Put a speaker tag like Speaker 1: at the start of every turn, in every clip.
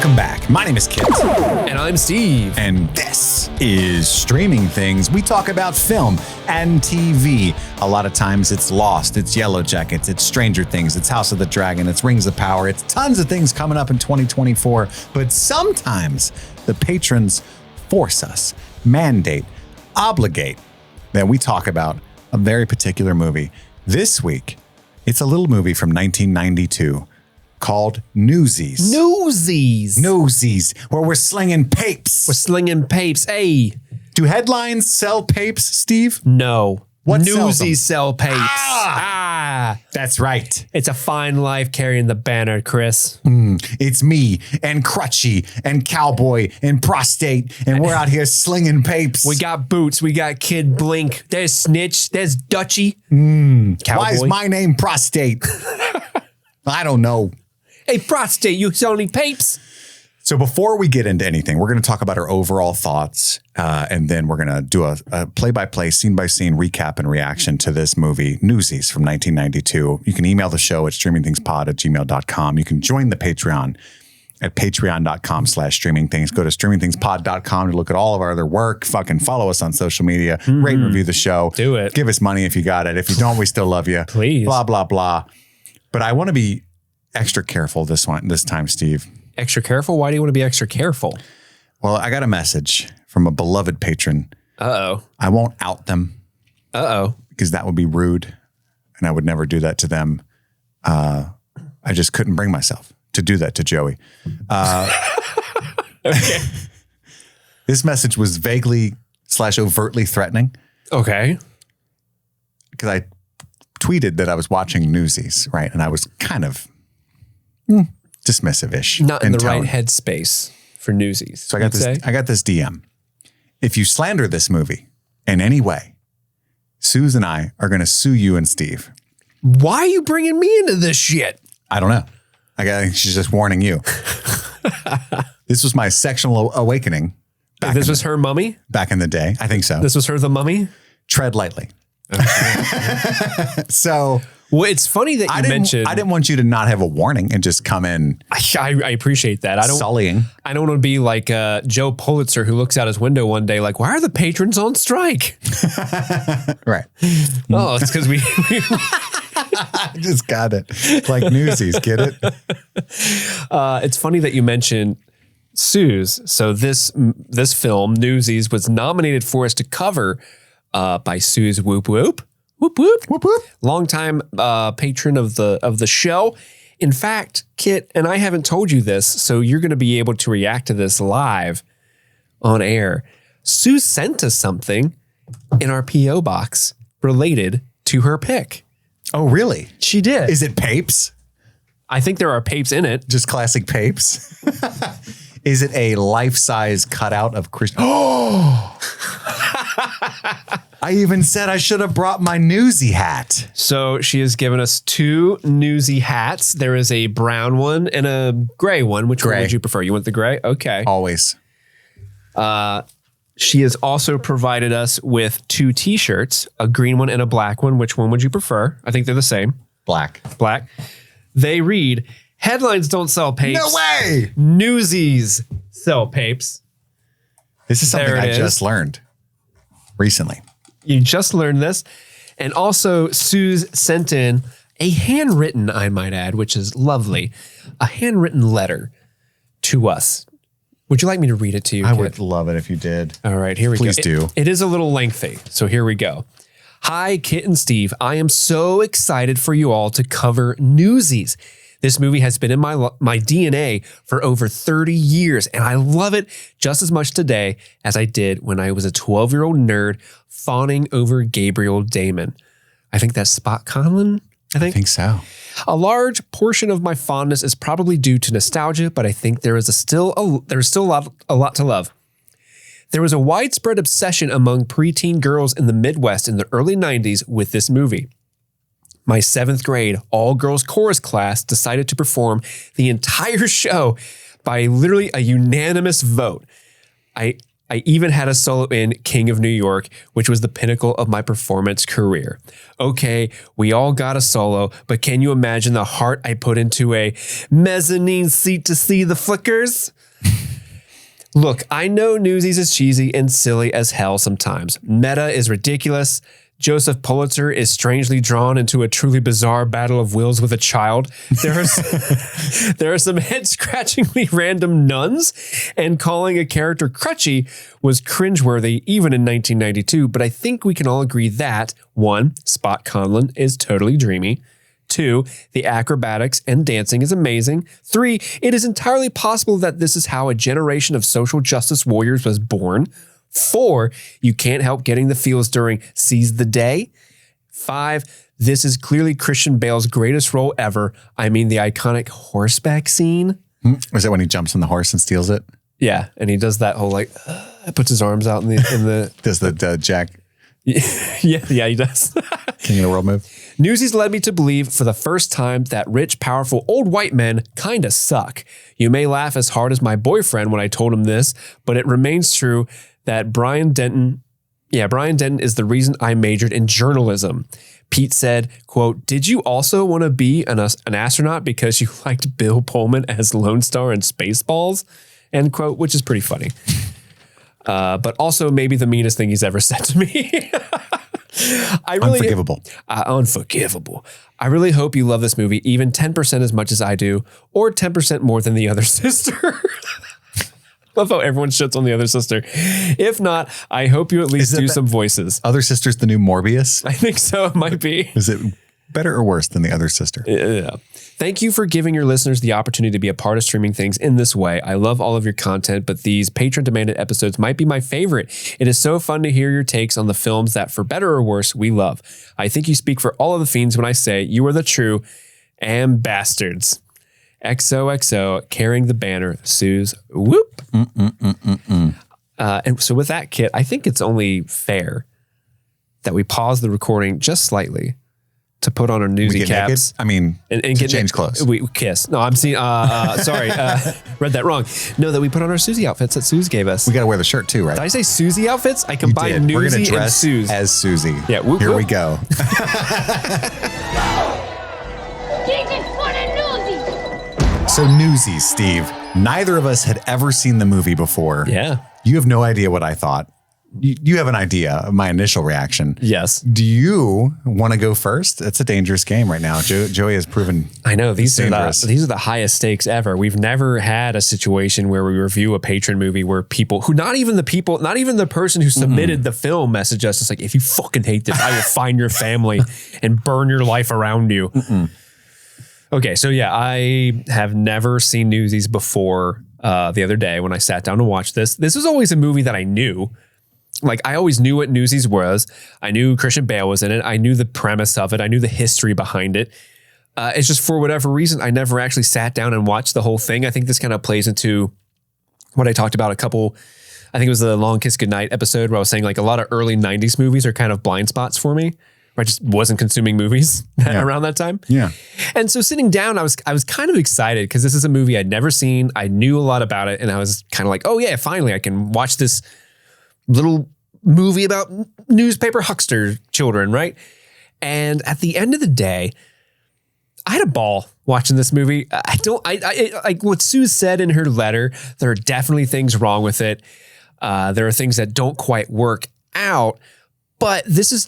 Speaker 1: Welcome back. My name is Kit.
Speaker 2: And I'm Steve.
Speaker 1: And this is Streaming Things. We talk about film and TV. A lot of times it's Lost, it's Yellow Jackets, it's Stranger Things, it's House of the Dragon, it's Rings of Power, it's tons of things coming up in 2024. But sometimes the patrons force us, mandate, obligate that we talk about a very particular movie. This week, it's a little movie from 1992 called Newsies. Newsies, where we're slinging papes.
Speaker 2: Hey.
Speaker 1: Do headlines sell papes, Steve?
Speaker 2: No.
Speaker 1: What
Speaker 2: Newsies sell papes.
Speaker 1: That's right.
Speaker 2: It's a fine life carrying the banner, Chris.
Speaker 1: It's me and Crutchy and Cowboy and Prostate, and we're out here slinging papes.
Speaker 2: We got Boots. We got Kid Blink. There's Snitch. There's Dutchy.
Speaker 1: Cowboy. Why is my name Prostate? I don't know.
Speaker 2: Hey, Prostate, you selling papes?
Speaker 1: So before we get into anything, we're going to talk about our overall thoughts, and then we're going to do a play-by-play, scene-by-scene recap and reaction to this movie, Newsies, from 1992. You can email the show at streamingthingspod@gmail.com. You can join the Patreon at patreon.com/streamingthings. Go to streamingthingspod.com to look at all of our other work. Fucking follow us on social media. Rate and review the show.
Speaker 2: Do it.
Speaker 1: Give us money if you got it. If you don't, we still love you.
Speaker 2: Please.
Speaker 1: Blah, blah, blah. But I want to be extra careful this time, Steve.
Speaker 2: Extra careful? Why do you want to be extra careful?
Speaker 1: Well, I got a message from a beloved patron.
Speaker 2: Uh-oh.
Speaker 1: I won't out them.
Speaker 2: Uh-oh.
Speaker 1: Because that would be rude, and I would never do that to them. I just couldn't bring myself to do that to Joey.
Speaker 2: Okay.
Speaker 1: This message was vaguely/overtly threatening.
Speaker 2: Okay.
Speaker 1: Because I tweeted that I was watching Newsies, right? And I was kind of dismissive-ish.
Speaker 2: Not in the
Speaker 1: tone.
Speaker 2: right headspace for Newsies.
Speaker 1: So I got this DM. If you slander this movie in any way, Suze and I are going to sue you and Steve.
Speaker 2: Why are you bringing me into this shit?
Speaker 1: I don't know. She's just warning you. This was my sexual awakening.
Speaker 2: This was her mummy?
Speaker 1: Back in the day. I think so.
Speaker 2: This was her the mummy?
Speaker 1: Tread lightly. So...
Speaker 2: Well, it's funny that you mentioned...
Speaker 1: I didn't want you to not have a warning and just come in...
Speaker 2: I appreciate that.
Speaker 1: Sullying.
Speaker 2: I don't want to be like Joe Pulitzer who looks out his window one day like, why are the patrons on strike?
Speaker 1: Right.
Speaker 2: Oh, it's because we...
Speaker 1: I just got it. Like Newsies, get it?
Speaker 2: It's funny that you mentioned Suze. So this film, Newsies, was nominated for us to cover by Suze Whoop Whoop. Whoop whoop.
Speaker 1: Whoop whoop.
Speaker 2: Longtime patron of the show. In fact, Kit, and I haven't told you this, so you're going to be able to react to this live on air. Sue sent us something in our P.O. box related to her pick.
Speaker 1: Oh, really?
Speaker 2: She did.
Speaker 1: Is it papes?
Speaker 2: I think there are papes in it.
Speaker 1: Just classic papes? Is it a life-size cutout of Christian? Oh! I even said I should have brought my Newsie hat.
Speaker 2: So she has given us two Newsie hats. There is a brown one and a gray one. Which one would you prefer? You want the gray? Okay.
Speaker 1: Always.
Speaker 2: She has also provided us with two T-shirts, a green one and a black one. Which one would you prefer? I think they're the same.
Speaker 1: Black.
Speaker 2: They read, headlines don't sell papes.
Speaker 1: No way!
Speaker 2: Newsies sell papes.
Speaker 1: This is something I just learned recently.
Speaker 2: You just learned this. And also, Suze sent in a handwritten, I might add, which is lovely, a handwritten letter to us. Would you like me to read it to you,
Speaker 1: I
Speaker 2: Kit?
Speaker 1: would love it if you did.
Speaker 2: All right, here we
Speaker 1: go. Please
Speaker 2: do. It is a little lengthy, so here we go. Hi, Kit and Steve. I am so excited for you all to cover Newsies. This movie has been in my DNA for over 30 years, and I love it just as much today as I did when I was a 12-year-old nerd fawning over Gabriel Damon. I think that's Spot Conlon, I think
Speaker 1: so.
Speaker 2: A large portion of my fondness is probably due to nostalgia, but I think there is still a lot to love. There was a widespread obsession among preteen girls in the Midwest in the early 90s with this movie. My 7th grade all-girls chorus class decided to perform the entire show by literally a unanimous vote. I I even had a solo in King of New York, which was the pinnacle of my performance career. Okay, we all got a solo, but can you imagine the heart I put into a mezzanine seat to see the flickers? Look, I know Newsies is cheesy and silly as hell sometimes. Meta is ridiculous. Joseph Pulitzer is strangely drawn into a truly bizarre battle of wills with a child. There are some head-scratchingly random nuns, and calling a character Crutchy was cringeworthy even in 1992, but I think we can all agree that, 1, Spot Conlon is totally dreamy. 2, the acrobatics and dancing is amazing. 3, it is entirely possible that this is how a generation of social justice warriors was born. 4, you can't help getting the feels during Seize the Day. 5, this is clearly Christian Bale's greatest role ever. I mean, the iconic horseback scene.
Speaker 1: Was that when he jumps on the horse and steals it?
Speaker 2: Yeah, and he does that whole puts his arms out in the
Speaker 1: does the Jack?
Speaker 2: Yeah, he does.
Speaker 1: King of the World move.
Speaker 2: Newsies led me to believe for the first time that rich, powerful old white men kinda suck. You may laugh as hard as my boyfriend when I told him this, but it remains true that Brian Denton is the reason I majored in journalism. Pete said, quote, "Did you also want to be an astronaut because you liked Bill Pullman as Lone Star in Spaceballs?" End quote, which is pretty funny. But also maybe the meanest thing he's ever said to me.
Speaker 1: Unforgivable.
Speaker 2: Unforgivable. I really hope you love this movie even 10% as much as I do, or 10% more than the other sister. Love how everyone shits on the other sister. If not, I hope you at least do some voices.
Speaker 1: Other Sister's the new Morbius?
Speaker 2: I think so. It might be.
Speaker 1: Is it better or worse than the other sister?
Speaker 2: Yeah. Thank you for giving your listeners the opportunity to be a part of Streaming Things in this way. I love all of your content, but these patron-demanded episodes might be my favorite. It is so fun to hear your takes on the films that, for better or worse, we love. I think you speak for all of the fiends when I say you are the true bastards. XOXO, carrying the banner, Suze. Whoop. And so with that, Kit, I think it's only fair that we pause the recording just slightly to put on our newsy caps.
Speaker 1: Naked? I mean, and get change clothes.
Speaker 2: We kiss. No, I'm seeing. Sorry, read that wrong. No, that we put on our Susie outfits that Suze gave us.
Speaker 1: We got to wear the shirt too, right?
Speaker 2: Did I say Susie outfits? I combined
Speaker 1: We're
Speaker 2: Newsy
Speaker 1: gonna dress
Speaker 2: and Suze
Speaker 1: as Susie.
Speaker 2: Yeah,
Speaker 1: here we go. So Newsies, Steve. Neither of us had ever seen the movie before.
Speaker 2: Yeah.
Speaker 1: You have no idea what I thought. You have an idea of my initial reaction.
Speaker 2: Yes.
Speaker 1: Do you want to go first? It's a dangerous game right now. Joey has proven.
Speaker 2: I know these are the highest stakes ever. We've never had a situation where we review a patron movie where people who not even the person who submitted the film message us. It's like, if you fucking hate this, I will find your family and burn your life around you. Okay, so yeah, I have never seen Newsies before. The other day when I sat down to watch this was always a movie that I knew. Like, I always knew what Newsies was. I knew Christian Bale was in it. I knew the premise of it. I knew the history behind it. It's just, for whatever reason, I never actually sat down and watched the whole thing. I think this kind of plays into what I talked about I think it was the Long Kiss Goodnight episode where I was saying, like, a lot of early 90s movies are kind of blind spots for me. I just wasn't consuming movies around that time.
Speaker 1: Yeah.
Speaker 2: And so sitting down, I was kind of excited because this is a movie I'd never seen. I knew a lot about it. And I was kind of like, oh yeah, finally I can watch this little movie about newspaper huckster children, right? And at the end of the day, I had a ball watching this movie. I like what Sue said in her letter. There are definitely things wrong with it. There are things that don't quite work out. But this is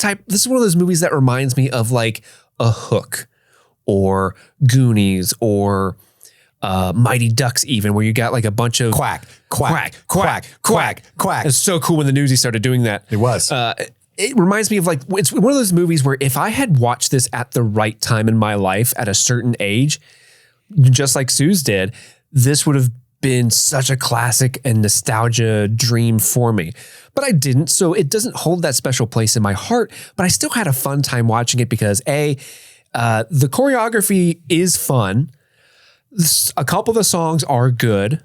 Speaker 2: one of those movies that reminds me of like a Hook or Goonies or Mighty Ducks, even, where you got like a bunch of
Speaker 1: quack.
Speaker 2: It's so cool when the Newsies started doing that.
Speaker 1: It was.
Speaker 2: It reminds me of like, it's one of those movies where if I had watched this at the right time in my life at a certain age, just like Suze did, this would have been such a classic and nostalgia dream for me. But I didn't, so it doesn't hold that special place in my heart, but I still had a fun time watching it because the choreography is fun. A couple of the songs are good.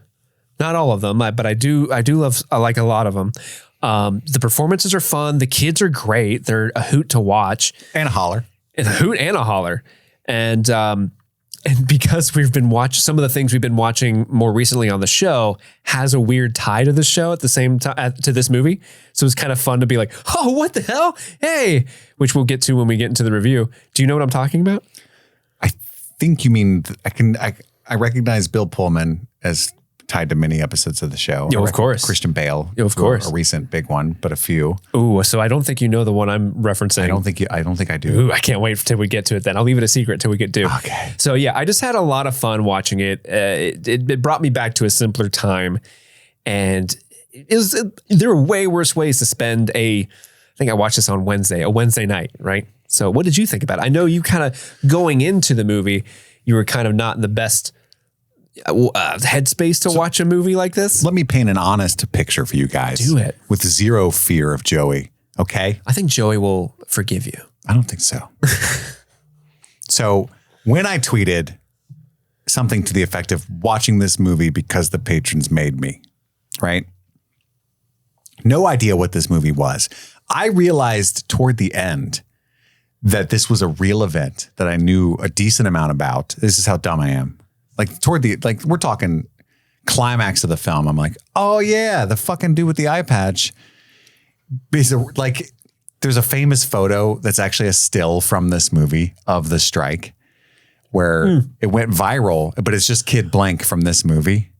Speaker 2: Not all of them, but I like a lot of them. The performances are fun. The kids are great. They're a hoot to watch.
Speaker 1: And a holler.
Speaker 2: And a hoot and a holler. And And because we've been watching some of the things we've been watching more recently on the show has a weird tie to the show at the same time to this movie. So it's kind of fun to be like, oh, what the hell? Hey, which we'll get to when we get into the review. Do you know what I'm talking about?
Speaker 1: I think you mean I recognize Bill Pullman as tied to many episodes of the show.
Speaker 2: Oh, of course.
Speaker 1: Christian Bale.
Speaker 2: Oh, of course.
Speaker 1: A recent big one, but a few.
Speaker 2: Ooh, so I don't think you know the one I'm referencing.
Speaker 1: I don't think I do.
Speaker 2: Ooh, I can't wait till we get to it then. I'll leave it a secret till we get to it.
Speaker 1: Okay.
Speaker 2: So yeah, I just had a lot of fun watching it. It brought me back to a simpler time. And there are way worse ways to spend I think I watched this on a Wednesday night, right? So what did you think about it? I know you kind of going into the movie, you were kind of not in the best headspace to watch a movie like this.
Speaker 1: Let me paint an honest picture for you guys.
Speaker 2: Do it.
Speaker 1: With zero fear of Joey. Okay.
Speaker 2: I think Joey will forgive you.
Speaker 1: I don't think so. So when I tweeted something to the effect of watching this movie because the patrons made me, right? No idea what this movie was. I realized toward the end that this was a real event that I knew a decent amount about. This is how dumb I am. Like we're talking climax of the film. I'm like, oh yeah, the fucking dude with the eye patch. There's a famous photo that's actually a still from this movie of the strike where it went viral, but it's just Kid Blank from this movie.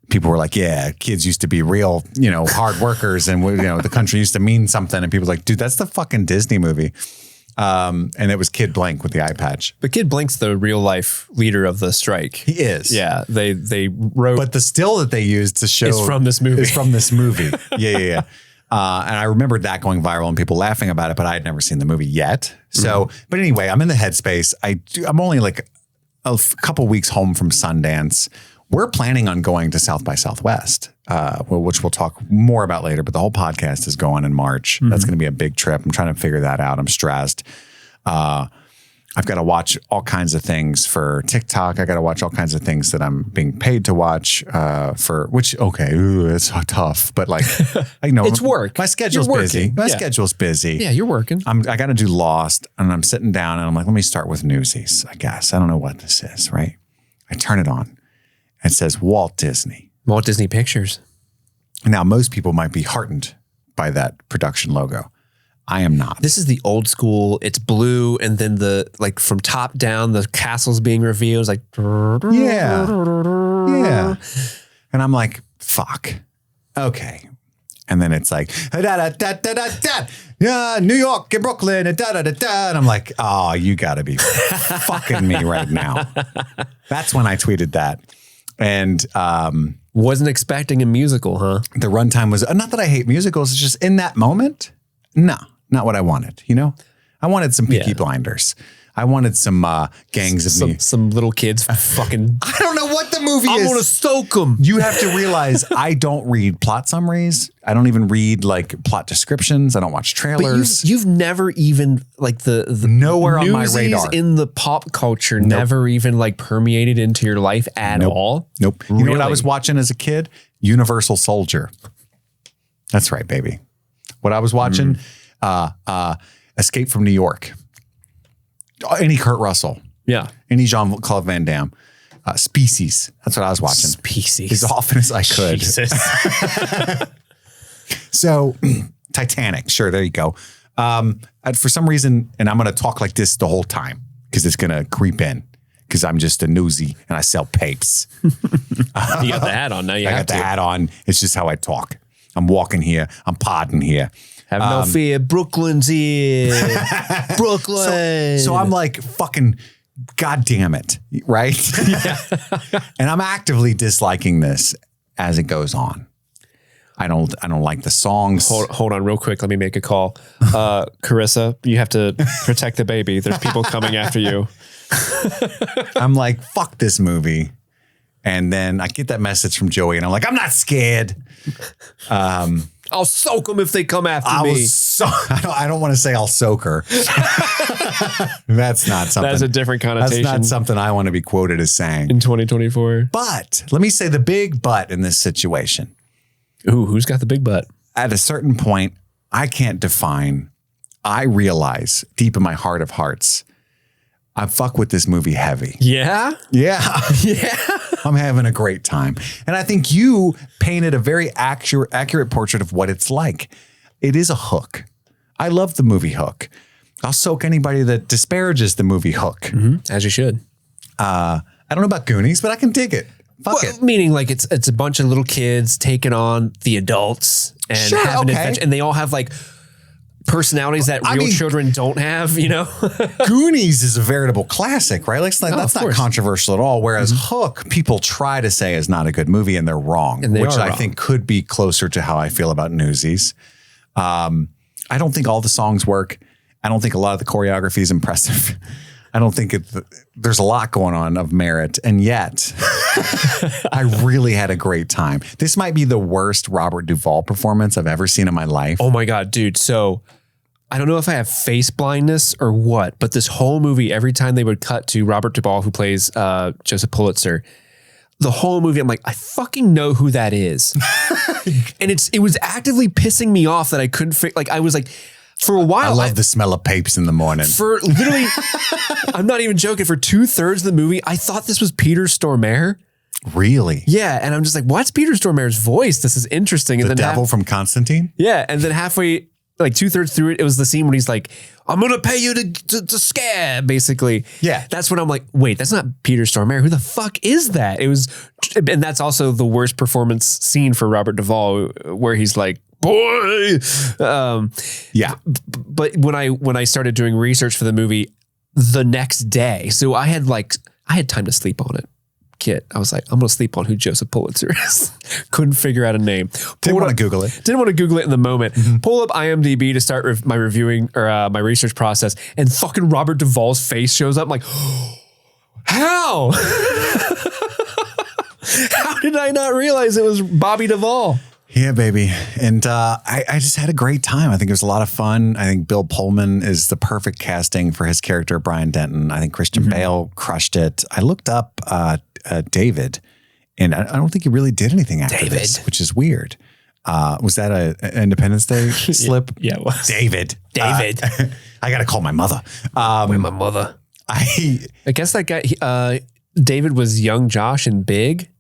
Speaker 1: People were like, yeah, kids used to be real, hard workers and, the country used to mean something. And people were like, dude, that's the fucking Disney movie. And it was Kid Blank with the eye patch.
Speaker 2: But Kid Blank's the real life leader of the strike.
Speaker 1: He is.
Speaker 2: Yeah. They wrote.
Speaker 1: But the still that they used to show
Speaker 2: is from this movie.
Speaker 1: Is from this movie. Yeah. And I remembered that going viral and people laughing about it, but I had never seen the movie yet. So, but anyway, I'm in the headspace. I'm only like a couple weeks home from Sundance. We're planning on going to South by Southwest, which we'll talk more about later, but the whole podcast is going in March. That's going to be a big trip. I'm trying to figure that out. I'm stressed. I've got to watch all kinds of things for TikTok. I got to watch all kinds of things that I'm being paid to watch it's so tough, but I know
Speaker 2: it's work.
Speaker 1: My schedule's busy. My schedule's busy.
Speaker 2: Yeah, you're working.
Speaker 1: I got to do Lost, and I'm sitting down and I'm like, let me start with Newsies, I guess. I don't know what this is, right? I turn it on. It says Walt Disney.
Speaker 2: Walt Disney Pictures.
Speaker 1: Now, most people might be heartened by that production logo. I am not.
Speaker 2: This is the old school. It's blue, and then from top down, the castle's being revealed. It's like,
Speaker 1: yeah. And I'm like, fuck. Okay. And then it's like, New York and Brooklyn, and and I'm like, oh, you got to be fucking me right now. That's when I tweeted that. And
Speaker 2: wasn't expecting a musical, huh?
Speaker 1: The runtime was not that I hate musicals. It's just in that moment. No, not what I wanted. I wanted some Peaky Blinders. I wanted some gangs of
Speaker 2: some little kids fucking.
Speaker 1: I don't know what the movie is.
Speaker 2: I'm gonna stoke them.
Speaker 1: You have to realize I don't read plot summaries. I don't even read plot descriptions. I don't watch trailers.
Speaker 2: But you've never even the
Speaker 1: nowhere on my radar
Speaker 2: in the pop culture. Nope. Never even permeated into your life at all.
Speaker 1: Nope. You know what I was watching as a kid? Universal Soldier. That's right, baby. What I was watching, Escape from New York. Any Kurt Russell.
Speaker 2: Yeah.
Speaker 1: Any Jean-Claude Van Damme. Species. That's what I was watching.
Speaker 2: Species.
Speaker 1: As often as I could.
Speaker 2: Jesus.
Speaker 1: So, Titanic. Sure, there you go. For some reason, and I'm going to talk like this the whole time because it's going to creep in because I'm just a newsie and I sell papes.
Speaker 2: You got the hat on now. I got
Speaker 1: the hat on. It's just how I talk. I'm walking here. I'm podding here.
Speaker 2: Have no fear. Brooklyn's here. Brooklyn.
Speaker 1: So I'm like, fucking, God damn it. Right? Yeah. And I'm actively disliking this as it goes on. I don't like the songs.
Speaker 2: Hold on real quick. Let me make a call. Carissa, you have to protect the baby. There's people coming after you.
Speaker 1: I'm like, fuck this movie. And then I get that message from Joey and I'm like, I'm not scared.
Speaker 2: I'll soak them if they come after me.
Speaker 1: I don't want to say I'll soak her. That's not something.
Speaker 2: That's a different connotation.
Speaker 1: That's not something I want to be quoted as saying.
Speaker 2: In 2024.
Speaker 1: But let me say the big but in this situation.
Speaker 2: Ooh, who's got the big butt?
Speaker 1: At a certain point, I can't define. I realize deep in my heart of hearts, I fuck with this movie heavy.
Speaker 2: Yeah?
Speaker 1: Yeah.
Speaker 2: Yeah.
Speaker 1: I'm having a great time. And I think you painted a very accurate portrait of what it's like. It is a hook. I love the movie Hook. I'll soak anybody that disparages the movie Hook.
Speaker 2: Mm-hmm. As you should.
Speaker 1: I don't know about Goonies, but I can dig it. Fuck it.
Speaker 2: Meaning like it's a bunch of little kids taking on the adults and having adventure, and they all have like personalities that real children don't have, you know?
Speaker 1: Goonies is a veritable classic, right? Like, that's not controversial at all. Whereas Hook, people try to say is not a good movie and they're wrong,
Speaker 2: and
Speaker 1: which I think could be closer to how I feel about Newsies. I don't think all the songs work. I don't think a lot of the choreography is impressive. I don't think there's a lot going on of merit. And yet I really had a great time. This might be the worst Robert Duvall performance I've ever seen in my life.
Speaker 2: Oh my God, dude. So I don't know if I have face blindness or what, but this whole movie, every time they would cut to Robert Duvall, who plays Joseph Pulitzer, the whole movie, I'm like, I fucking know who that is. And it was actively pissing me off that I couldn't like, I was like, for a while.
Speaker 1: I love the smell of papes in the morning.
Speaker 2: For literally, I'm not even joking, for 2/3 of the movie, I thought this was Peter Stormare.
Speaker 1: Really?
Speaker 2: Yeah. And I'm just like, what's Peter Stormare's voice? This is interesting. And
Speaker 1: the devil from Constantine?
Speaker 2: Yeah. And then halfway, like 2/3 through it was the scene when he's like, I'm going to pay you to scare, basically.
Speaker 1: Yeah.
Speaker 2: That's when I'm like, wait, that's not Peter Stormare. Who the fuck is that? And that's also the worst performance scene for Robert Duvall, where he's like, boy.
Speaker 1: Yeah.
Speaker 2: But when I started doing research for the movie the next day, so I had time to sleep on it. Kit, I was like, I'm going to sleep on who Joseph Pulitzer is. Couldn't figure out a name.
Speaker 1: Didn't want to Google it.
Speaker 2: Didn't want to Google it in the moment. Mm-hmm. Pull up IMDb to start my reviewing or my research process, and fucking Robert Duvall's face shows up. I'm like, how? How did I not realize it was Bobby Duvall?
Speaker 1: Yeah, baby. And I just had a great time. I think it was a lot of fun. I think Bill Pullman is the perfect casting for his character, Brian Denton. I think Christian Bale crushed it. I looked up David, and I don't think he really did anything after this, which is weird. Was that an Independence Day slip?
Speaker 2: Yeah, it was.
Speaker 1: David. I got to call my mother.
Speaker 2: Wait, my mother. I guess that guy, David was young Josh in Big.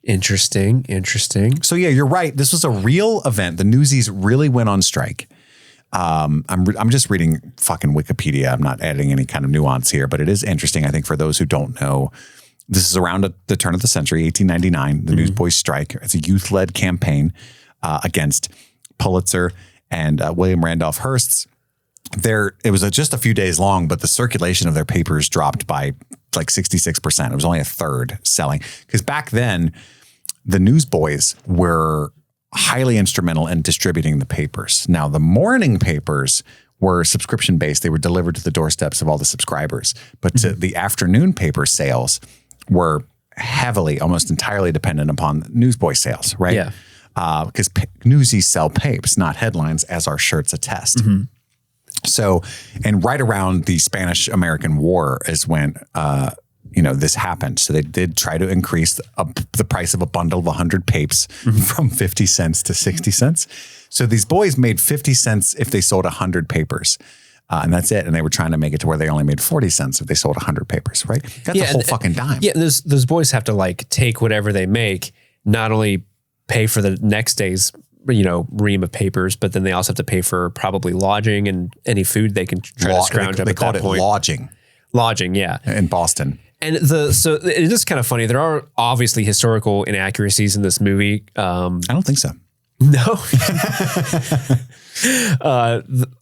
Speaker 2: Interesting. So yeah, you're right. This was a real event. The Newsies really went on strike. I'm just reading fucking Wikipedia. I'm not adding any kind of nuance here, but it is interesting. I think for those who don't know, this is around the turn of the century, 1899, the Newsboys strike. It's a youth-led campaign against Pulitzer and William Randolph Hearst's. It was just a few days long, but the circulation of their papers dropped by like 66%. It was only a third selling. Because back then, the newsboys were highly instrumental in distributing the papers. Now, the morning papers were subscription-based. They were delivered to the doorsteps of all the subscribers. But the afternoon paper sales were heavily, almost entirely dependent upon newsboy sales, right? Yeah.
Speaker 1: Because newsies sell papes, not headlines, as our shirts attest. So, and right around the Spanish-American War is when, this happened. So they did try to increase the price of a bundle of 100 papes from 50 cents to 60 cents. So these boys made 50 cents if they sold 100 papers. And that's it. And they were trying to make it to where they only made 40 cents if they sold 100 papers, right? That's a whole fucking dime.
Speaker 2: Yeah, those boys have to like take whatever they make, not only pay for the next day's ream of papers, but then they also have to pay for probably lodging and any food they can try to scrounge up at that point.
Speaker 1: Lodging,
Speaker 2: yeah.
Speaker 1: In Boston.
Speaker 2: And so it is kind of funny. There are obviously historical inaccuracies in this movie.
Speaker 1: I don't think so.
Speaker 2: No.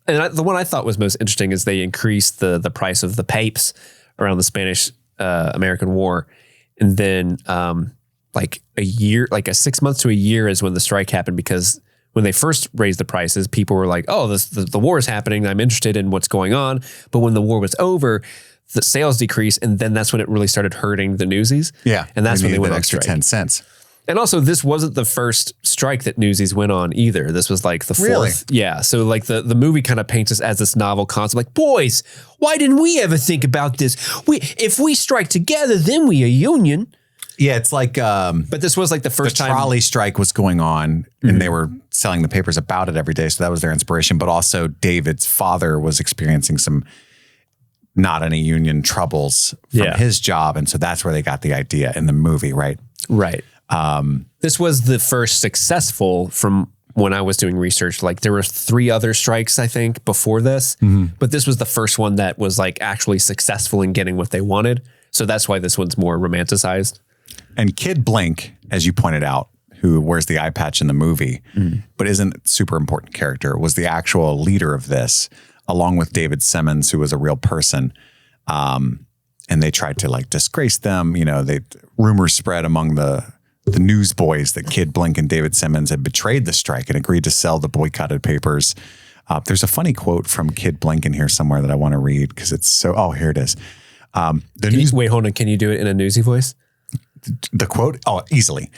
Speaker 2: The one I thought was most interesting is they increased the price of the papes around the Spanish American War. And then like 6 months to a year is when the strike happened, because when they first raised the prices, people were like, oh, the war is happening. I'm interested in what's going on. But when the war was over, the sales decreased. And then that's when it really started hurting the Newsies.
Speaker 1: Yeah.
Speaker 2: And that's when they went on
Speaker 1: extra
Speaker 2: strike.
Speaker 1: 10 cents.
Speaker 2: And also, this wasn't the first strike that Newsies went on either. This was like the fourth.
Speaker 1: Really?
Speaker 2: Yeah. So like the movie kind of paints us as this novel concept. Like, boys, why didn't we ever think about this? If we strike together, then we a union.
Speaker 1: Yeah, it's like...
Speaker 2: but this was like the first time...
Speaker 1: The trolley strike was going on, and they were selling the papers about it every day, so that was their inspiration. But also, David's father was experiencing some not any union troubles from his job. And so that's where they got the idea in the movie, right?
Speaker 2: Right. This was the first successful from when I was doing research. Like there were 3 other strikes, I think, before this, but this was the first one that was like actually successful in getting what they wanted. So that's why this one's more romanticized.
Speaker 1: And Kid Blink, as you pointed out, who wears the eye patch in the movie, but isn't a super important character, was the actual leader of this, along with David Simmons, who was a real person. And they tried to like disgrace them. You know, rumors spread among the newsboys that Kid Blink and David Simmons had betrayed the strike and agreed to sell the boycotted papers. There's a funny quote from Kid Blink in here somewhere that I want to read because it's so, oh, here it is.
Speaker 2: Wait, hold on. Can you do it in a newsy voice?
Speaker 1: The quote? Oh, easily.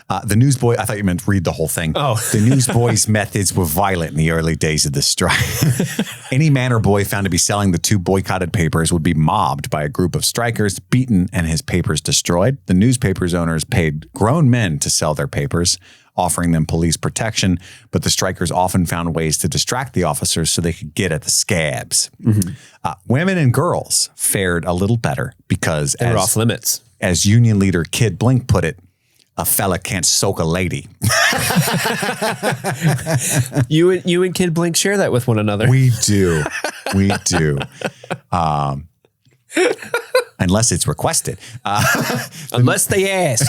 Speaker 1: The newsboy, I thought you meant read the whole thing.
Speaker 2: Oh.
Speaker 1: The newsboy's methods were violent in the early days of the strike. Any man or boy found to be selling the 2 boycotted papers would be mobbed by a group of strikers, beaten, and his papers destroyed. The newspapers owners paid grown men to sell their papers, offering them police protection, but the strikers often found ways to distract the officers so they could get at the scabs. Women and girls fared a little better because
Speaker 2: they were off limits.
Speaker 1: As union leader Kid Blink put it, a fella can't soak a lady.
Speaker 2: You and Kid Blink share that with one another.
Speaker 1: We do. We do. Unless it's requested.
Speaker 2: Unless they ask.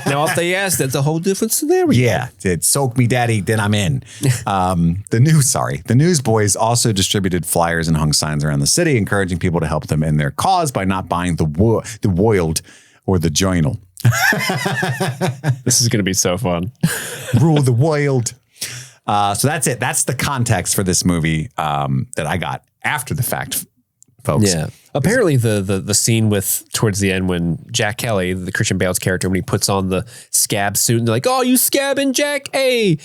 Speaker 2: Now, if they ask, that's a whole different scenario.
Speaker 1: Yeah. Soak me, daddy, then I'm in. The newsboys also distributed flyers and hung signs around the city, encouraging people to help them in their cause by not buying the Woiled or the Journal.
Speaker 2: This is going to be so fun.
Speaker 1: Rule the Woiled. So that's it. That's the context for this movie that I got after the fact, folks.
Speaker 2: Yeah. Apparently the scene with towards the end when Jack Kelly, the Christian Bale's character, when he puts on the scab suit and they're like, oh, you scabbing Jack? Hey,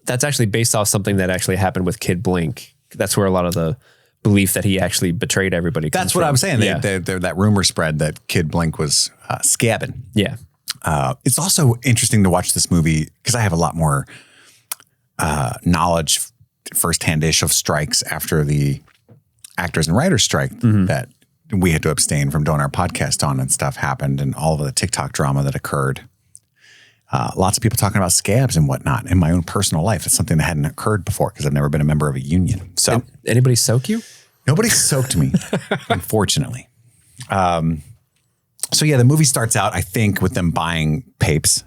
Speaker 2: that's actually based off something that actually happened with Kid Blink. That's where a lot of the belief that he actually betrayed everybody comes
Speaker 1: That's what
Speaker 2: from.
Speaker 1: I'm saying.
Speaker 2: Yeah.
Speaker 1: That rumor spread that Kid Blink was scabbing.
Speaker 2: Yeah.
Speaker 1: It's also interesting to watch this movie because I have a lot more knowledge firsthand-ish of strikes after the actors and writers strike that we had to abstain from doing our podcast on and stuff happened and all of the TikTok drama that occurred. Lots of people talking about scabs and whatnot in my own personal life. It's something that hadn't occurred before because I've never been a member of a union. So
Speaker 2: anybody soak you?
Speaker 1: Nobody soaked me, unfortunately. So yeah, the movie starts out, I think, with them buying papes,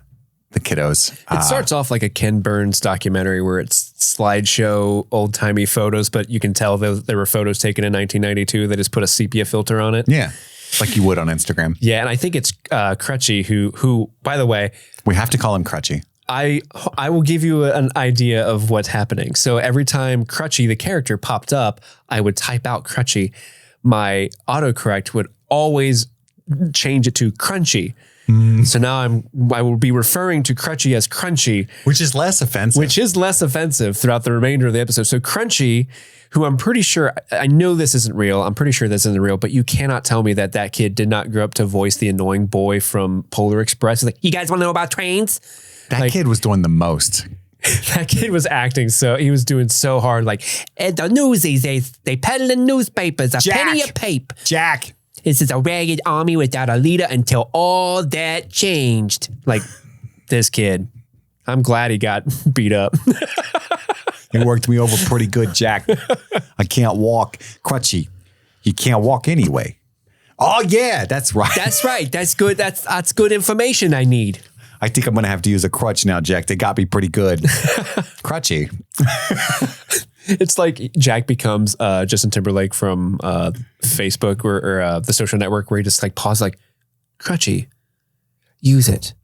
Speaker 1: the kiddos.
Speaker 2: It starts off like a Ken Burns documentary where it's slideshow, old-timey photos, but you can tell there were photos taken in 1992 that just put a sepia filter on it.
Speaker 1: Yeah, like you would on Instagram.
Speaker 2: Yeah, and I think it's Crutchy who, by the way...
Speaker 1: We have to call him Crutchy.
Speaker 2: I will give you an idea of what's happening. So every time Crutchy, the character, popped up, I would type out Crutchy. My autocorrect would always change it to Crunchy. So now I will be referring to Crutchy as Crunchy.
Speaker 1: Which is less offensive.
Speaker 2: Throughout the remainder of the episode. So Crunchy, who I'm pretty sure, I know this isn't real. I'm pretty sure this isn't real, but you cannot tell me that kid did not grow up to voice the annoying boy from Polar Express. Like, you guys want to know about trains?
Speaker 1: That kid was doing the most.
Speaker 2: That kid was acting he was doing so hard. Like, at the Newsies, they peddling newspapers, penny a pape.
Speaker 1: Jack.
Speaker 2: This is a ragged army without a leader until all that changed. Like, this kid. I'm glad he got beat up.
Speaker 1: He worked me over pretty good, Jack. I can't walk. Crutchy. You can't walk anyway. Oh, yeah, that's right.
Speaker 2: That's right. That's good. That's good information I need.
Speaker 1: I think I'm going to have to use a crutch now, Jack. They got me pretty good. Crutchy.
Speaker 2: It's like Jack becomes Justin Timberlake from Facebook or the social network where he just like pauses like, Crutchy, use it.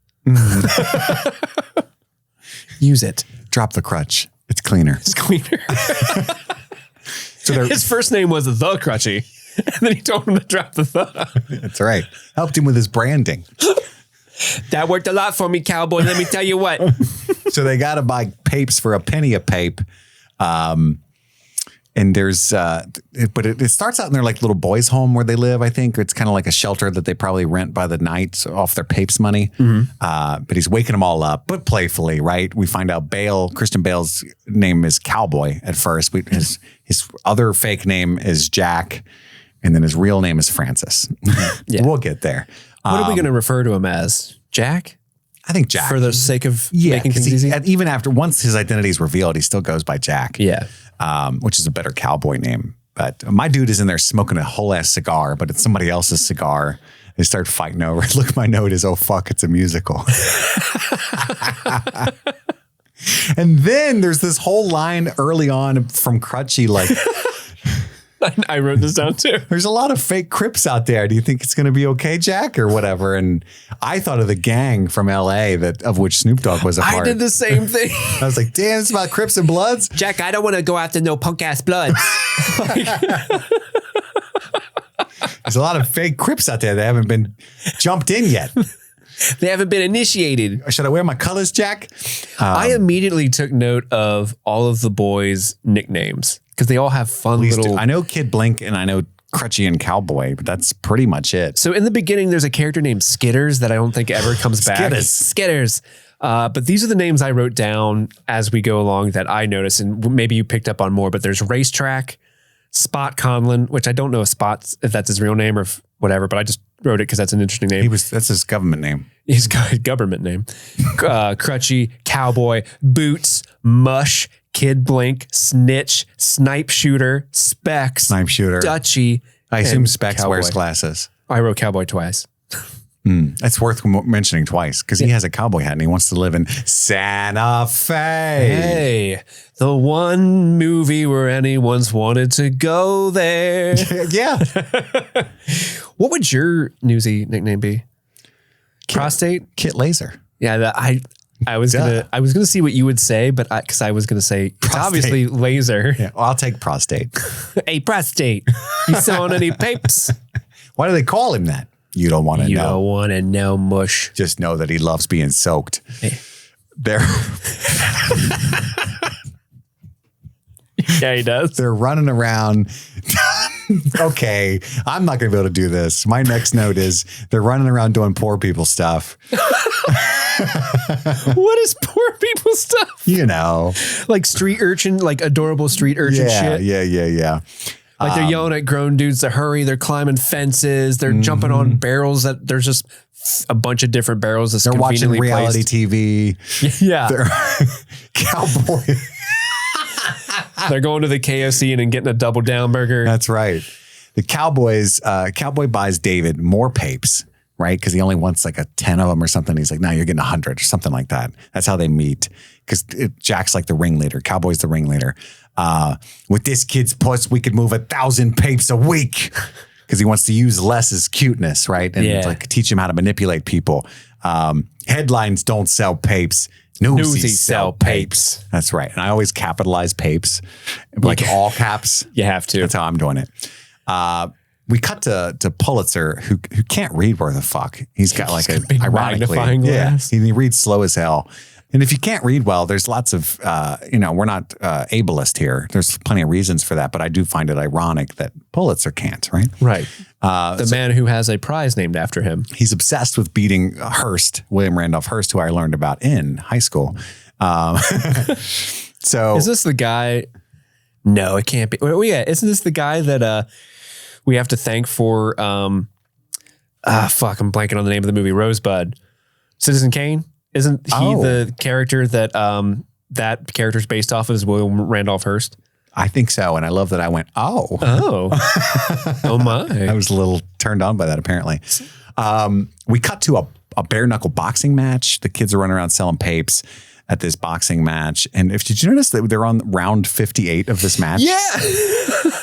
Speaker 2: Use it.
Speaker 1: Drop the crutch. It's cleaner.
Speaker 2: It's cleaner.
Speaker 1: So
Speaker 2: his first name was The Crutchy. And then he told him to drop the the.
Speaker 1: That's right. Helped him with his branding.
Speaker 2: That worked a lot for me, cowboy. Let me tell you what.
Speaker 1: So they got to buy papes for a penny a pape. And there's, but it starts out in their like little boys' home where they live, I think. It's kind of like a shelter that they probably rent by the night off their papes money. But he's waking them all up, but playfully, right? We find out Christian Bale's name is Cowboy at first. His other fake name is Jack. And then his real name is Francis.
Speaker 2: Yeah.
Speaker 1: We'll get there.
Speaker 2: What are we going to refer to him as? Jack?
Speaker 1: I think Jack.
Speaker 2: For the sake of making things easy?
Speaker 1: Even once his identity is revealed, he still goes by Jack.
Speaker 2: Yeah.
Speaker 1: Which is a better cowboy name. But my dude is in there smoking a whole ass cigar, but it's somebody else's cigar. They start fighting over it. Look, my note is, oh, fuck, it's a musical. And then there's this whole line early on from Crutchy, like,
Speaker 2: I wrote this down too.
Speaker 1: there's a lot of fake Crips out there. Do you think it's going to be okay, Jack, or whatever? And I thought of the gang from LA of which Snoop Dogg was a part.
Speaker 2: I did the same thing.
Speaker 1: I was like, damn, it's about Crips and Bloods.
Speaker 2: Jack, I don't want to go after no punk ass bloods.
Speaker 1: There's a lot of fake Crips out there that haven't been jumped in yet.
Speaker 2: They haven't been initiated.
Speaker 1: Should I wear my colors, Jack?
Speaker 2: I immediately took note of all of the boys' nicknames because they all have fun little.
Speaker 1: I know Kid Blink and I know Crutchy and Cowboy, but that's pretty much it.
Speaker 2: So in the beginning, there's a character named Skitters that I don't think ever comes back. Skitters. But these are the names I wrote down as we go along that I noticed, and maybe you picked up on more. But there's Racetrack, Spot Conlon, which I don't know if that's his real name or whatever, but I just wrote it because that's an interesting name.
Speaker 1: That's his government name.
Speaker 2: His government name. Crutchy, Cowboy, Boots, Mush, Kid Blink, Snitch, Snipe Shooter, Specs, Dutchie.
Speaker 1: I assume Specs
Speaker 2: Cowboy.
Speaker 1: wears glasses.
Speaker 2: I wrote Cowboy twice.
Speaker 1: That's worth mentioning twice because he has a cowboy hat and he wants to live in Santa Fe.
Speaker 2: Hey, the one movie where anyone's wanted to go there.
Speaker 1: Yeah.
Speaker 2: What would your Newsy nickname be? Prostate?
Speaker 1: Kit Laser.
Speaker 2: Yeah, I was gonna see what you would say, but because I was gonna say it's obviously laser.
Speaker 1: Yeah, well, I'll take prostate.
Speaker 2: Hey, prostate, you selling any papes?
Speaker 1: Why do they call him that? You don't want to know.
Speaker 2: You don't want to know, mush.
Speaker 1: Just know that he loves being soaked.
Speaker 2: Hey.
Speaker 1: They're
Speaker 2: yeah, he does.
Speaker 1: They're running around. Okay, I'm not going to be able to do this. My next note is they're running around doing poor people stuff.
Speaker 2: What is poor people stuff?
Speaker 1: You know,
Speaker 2: like street urchin, like adorable street urchin shit.
Speaker 1: Yeah.
Speaker 2: Like they're yelling at grown dudes to hurry. They're climbing fences. They're jumping on barrels that there's just a bunch of different barrels. That's
Speaker 1: they're watching reality
Speaker 2: placed.
Speaker 1: TV.
Speaker 2: Yeah.
Speaker 1: They're cowboy.
Speaker 2: They're going to the KFC and getting a double down burger.
Speaker 1: That's right. The Cowboy buys David more papes, right? Because he only wants like 10 of them or something. He's like, no, you're getting 100 or something like that. That's how they meet. Because Jack's like the ringleader. Cowboy's the ringleader. With this kid's puss, we could move 1,000 papes a week. Because he wants to use Les's cuteness, right? And like teach him how to manipulate people. Headlines don't sell papes. Newsies sell papes. That's right. And I always capitalize papes, like all caps.
Speaker 2: You have to.
Speaker 1: That's how I'm doing it. We cut to Pulitzer, who can't read where the fuck. He's got like a
Speaker 2: big magnifying glass.
Speaker 1: He reads slow as hell. And if you can't read well, there's lots of, we're not ableist here. There's plenty of reasons for that, but I do find it ironic that Pulitzer can't, right?
Speaker 2: Right. The man who has a prize named after him.
Speaker 1: He's obsessed with beating Hearst, William Randolph Hearst, who I learned about in high school. So
Speaker 2: is this the guy? No, it can't be. Oh, yeah. Isn't this the guy that we have to thank for, I'm blanking on the name of the movie, Rosebud. Citizen Kane? Isn't he the character that that character's based off of is William Randolph Hearst?
Speaker 1: I think so. And I love that I went, oh my. I was a little turned on by that, apparently. We cut to a bare knuckle boxing match. The kids are running around selling papes at this boxing match. And did you notice that they're on round 58 of this match?
Speaker 2: Yeah.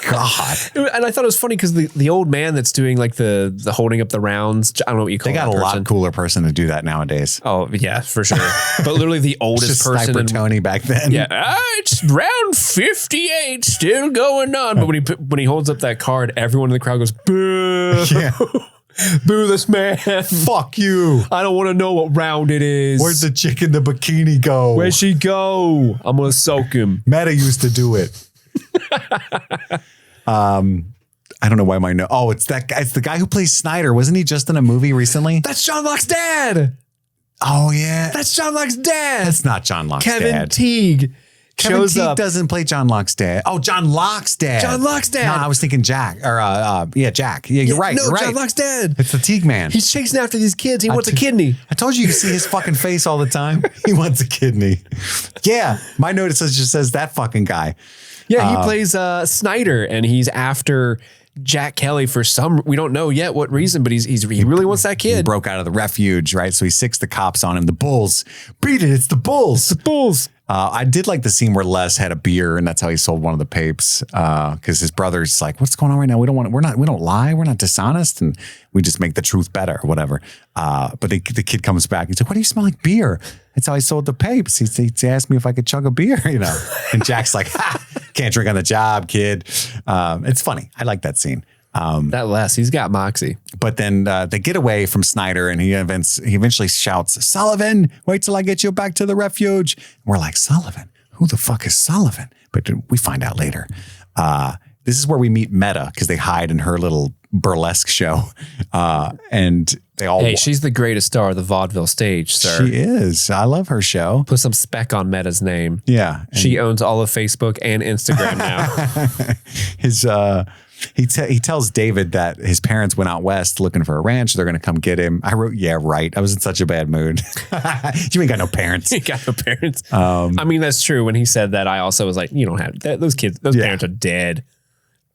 Speaker 1: God.
Speaker 2: And I thought it was funny because the old man that's doing like the holding up the rounds, I don't know what you call it.
Speaker 1: They got a lot cooler person to do that nowadays.
Speaker 2: Oh, yeah, for sure. But literally the oldest person.
Speaker 1: Sniper Tony back then.
Speaker 2: Yeah. It's round 58, still going on. But when he holds up that card, everyone in the crowd goes, boo. Yeah. Boo this man.
Speaker 1: Fuck you.
Speaker 2: I don't want to know what round it is.
Speaker 1: Where'd the chick in the bikini go?
Speaker 2: Where'd she go? I'm going to soak him.
Speaker 1: Meta used to do it. I don't know why my note. Oh, it's that guy. It's the guy who plays Snyder. Wasn't he just in a movie recently?
Speaker 2: That's John Locke's dad.
Speaker 1: Oh, yeah.
Speaker 2: That's John Locke's dad.
Speaker 1: That's not John Locke's
Speaker 2: Kevin
Speaker 1: dad.
Speaker 2: Teague.
Speaker 1: Kevin
Speaker 2: shows
Speaker 1: Teague
Speaker 2: up.
Speaker 1: doesn't play John Locke's dad. Oh, John Locke's dad.
Speaker 2: John Locke's dad.
Speaker 1: No, I was thinking Jack. Or, Jack. Yeah, you're right.
Speaker 2: No,
Speaker 1: You're right.
Speaker 2: John Locke's dad.
Speaker 1: It's the Teague man.
Speaker 2: He's chasing after these kids. He wants a kidney.
Speaker 1: I told you see his fucking face all the time. He wants a kidney. Yeah, my notice just says that fucking guy.
Speaker 2: Yeah, he plays Snyder, and he's after Jack Kelly for some, we don't know yet what reason, but he really wants that kid.
Speaker 1: He broke out of the refuge, right? So he sicks the cops on him. The Bulls. Beat it. It's the Bulls.
Speaker 2: It's the Bulls.
Speaker 1: I did like the scene where Les had a beer, and that's how he sold one of the papes. Because his brother's like, "What's going on right now? We don't lie. We're not dishonest, and we just make the truth better, or whatever." But the kid comes back. He's like, "Why do you smell like beer?" That's how I sold the papes. He asked me if I could chug a beer, And Jack's like, "Ha, can't drink on the job, kid." It's funny. I like that scene.
Speaker 2: That Les, he's got moxie.
Speaker 1: But then they get away from Snyder, and he eventually shouts, "Sullivan, wait till I get you back to the refuge." And we're like, Sullivan? Who the fuck is Sullivan? But we find out later. This is where we meet Meta, because they hide in her little burlesque show. And they all...
Speaker 2: Hey, she's the greatest star of the vaudeville stage, sir.
Speaker 1: She is. I love her show.
Speaker 2: Put some spec on Meta's name.
Speaker 1: Yeah.
Speaker 2: She owns all of Facebook and Instagram now.
Speaker 1: He tells David that his parents went out west looking for a ranch. They're going to come get him. I wrote, yeah, right. I was in such a bad mood. You ain't got no parents.
Speaker 2: He got no parents. I mean, that's true. When he said that, I also was like, you don't have those kids. Those parents are dead.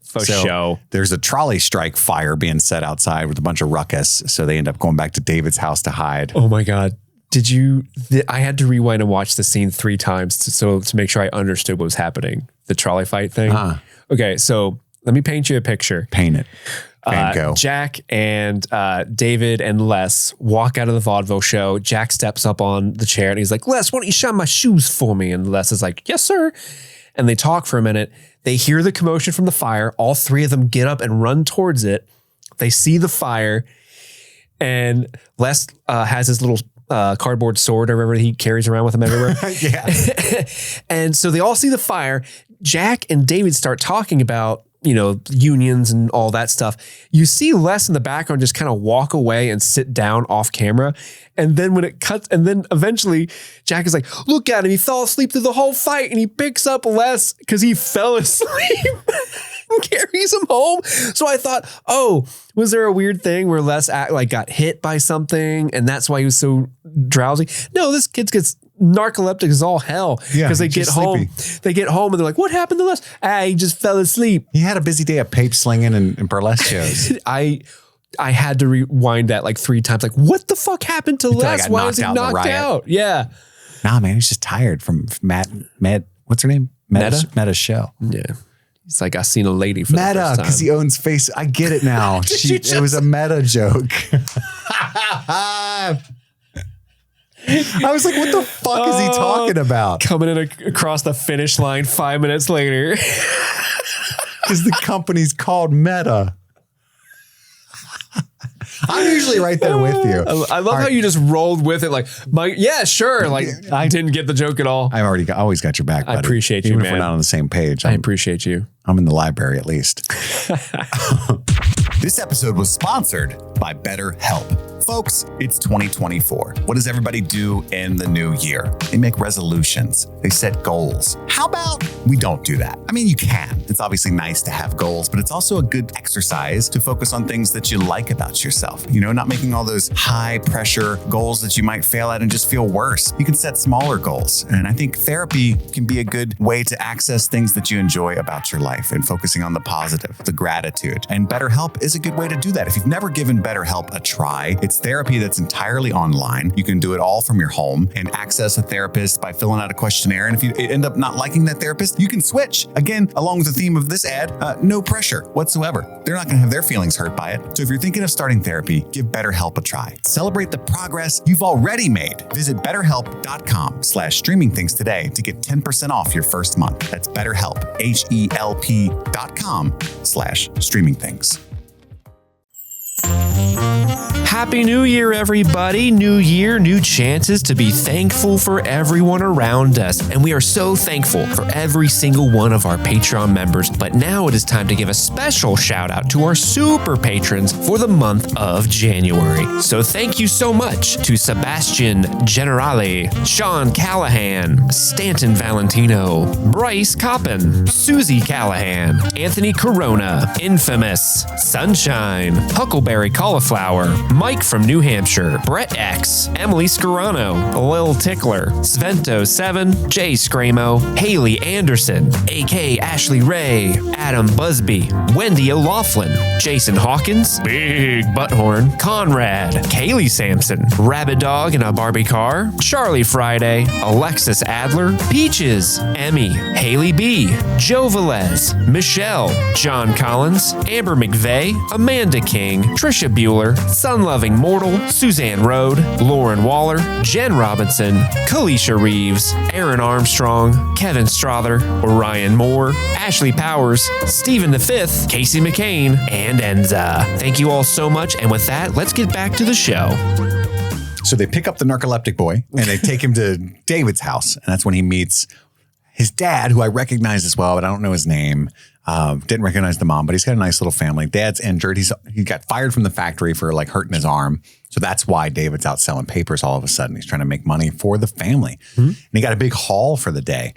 Speaker 2: For show.
Speaker 1: There's a trolley strike fire being set outside with a bunch of ruckus. So they end up going back to David's house to hide.
Speaker 2: Oh my God. I had to rewind and watch the scene 3 times to make sure I understood what was happening. The trolley fight thing. Okay. So let me paint you a picture.
Speaker 1: Paint it. Van Gogh.
Speaker 2: Jack and David and Les walk out of the vaudeville show. Jack steps up on the chair and he's like, "Les, why don't you shine my shoes for me?" And Les is like, "Yes, sir." And they talk for a minute. They hear the commotion from the fire. All 3 of them get up and run towards it. They see the fire. And Les has his little cardboard sword or whatever he carries around with him everywhere.
Speaker 1: Yeah.
Speaker 2: And so they all see the fire. Jack and David start talking about, unions and all that stuff. You see Les in the background just kind of walk away and sit down off camera. And then when it cuts, and then eventually Jack is like, "Look at him. He fell asleep through the whole fight." And he picks up Les because he fell asleep and carries him home. So I thought, oh, was there a weird thing where Les got hit by something and that's why he was so drowsy? No, this kid gets narcoleptic as all hell because they get home. They get home and they're like, "What happened to Les?" He just fell asleep.
Speaker 1: He had a busy day of pape slinging and burlesque shows.
Speaker 2: I had to rewind that like 3 times. Like, what the fuck happened to Les? Why was he knocked out? Yeah.
Speaker 1: Nah, man, he's just tired from what's her name? Meta's show.
Speaker 2: Yeah. He's like, "I seen a lady for the first time."
Speaker 1: Because he owns face. I get it now. It was a Meta joke. I was like, what the fuck is he talking about?
Speaker 2: Coming in across the finish line 5 minutes later.
Speaker 1: Because the company's called Meta. I'm usually right there with you.
Speaker 2: I love how you just rolled with it. Like, yeah, sure. Like, I didn't get the joke at all.
Speaker 1: I always got your back, buddy.
Speaker 2: I appreciate you,
Speaker 1: Even
Speaker 2: man.
Speaker 1: if we're not on the same page.
Speaker 2: I appreciate you.
Speaker 1: I'm in the library at least. This episode was sponsored by BetterHelp. Folks, it's 2024. What does everybody do in the new year? They make resolutions. They set goals. How about we don't do that? I mean, you can. It's obviously nice to have goals, but it's also a good exercise to focus on things that you like about yourself. Not making all those high pressure goals that you might fail at and just feel worse. You can set smaller goals. And I think therapy can be a good way to access things that you enjoy about your life and focusing on the positive, the gratitude. And BetterHelp is a good way to do that. If you've never given BetterHelp a try, it's therapy that's entirely online. You can do it all from your home and access a therapist by filling out a questionnaire. And if you end up not liking that therapist, you can switch. Again, along with the theme of this ad, no pressure whatsoever. They're not going to have their feelings hurt by it. So if you're thinking of starting therapy, give BetterHelp a try. Celebrate the progress you've already made. Visit BetterHelp.com/streamingthings today to get 10% off your first month. That's BetterHelp, HELP.com/streamingthings.
Speaker 2: Happy New Year, everybody. New year, new chances to be thankful for everyone around us. And we are so thankful for every single one of our Patreon members. But now it is time to give a special shout out to our super patrons for the month of January. So thank you so much to Sebastian Generale, Sean Callahan, Stanton Valentino, Bryce Coppin, Susie Callahan, Anthony Corona, Infamous, Sunshine, Huckleberry Cauliflower, Mike from New Hampshire, Brett X, Emily Scarano, Lil Tickler, Svento7, Jay Scramo, Haley Anderson, AK Ashley Ray, Adam Busby, Wendy O'Laughlin, Jason Hawkins, Big Butthorn, Conrad, Kaylee Sampson, Rabbit Dog in a Barbie Car, Charlie Friday, Alexis Adler, Peaches, Emmy, Haley B, Joe Velez, Michelle, John Collins, Amber McVeigh, Amanda King, Trisha Bueller, Sun-Loving Mortal, Suzanne Rode, Lauren Waller, Jen Robinson, Kalisha Reeves, Aaron Armstrong, Kevin Strother, Orion Moore, Ashley Powers, Stephen V, Casey McCain, and Enza. Thank you all so much. And with that, let's get back to the show.
Speaker 1: So they pick up the narcoleptic boy and they take him to David's house. And that's when he meets his dad, who I recognize as well, but I don't know his name. Didn't recognize the mom, but he's got a nice little family. Dad's injured. He got fired from the factory for like hurting his arm. So that's why David's out selling papers all of a sudden. He's trying to make money for the family. Mm-hmm. And he got a big haul for the day.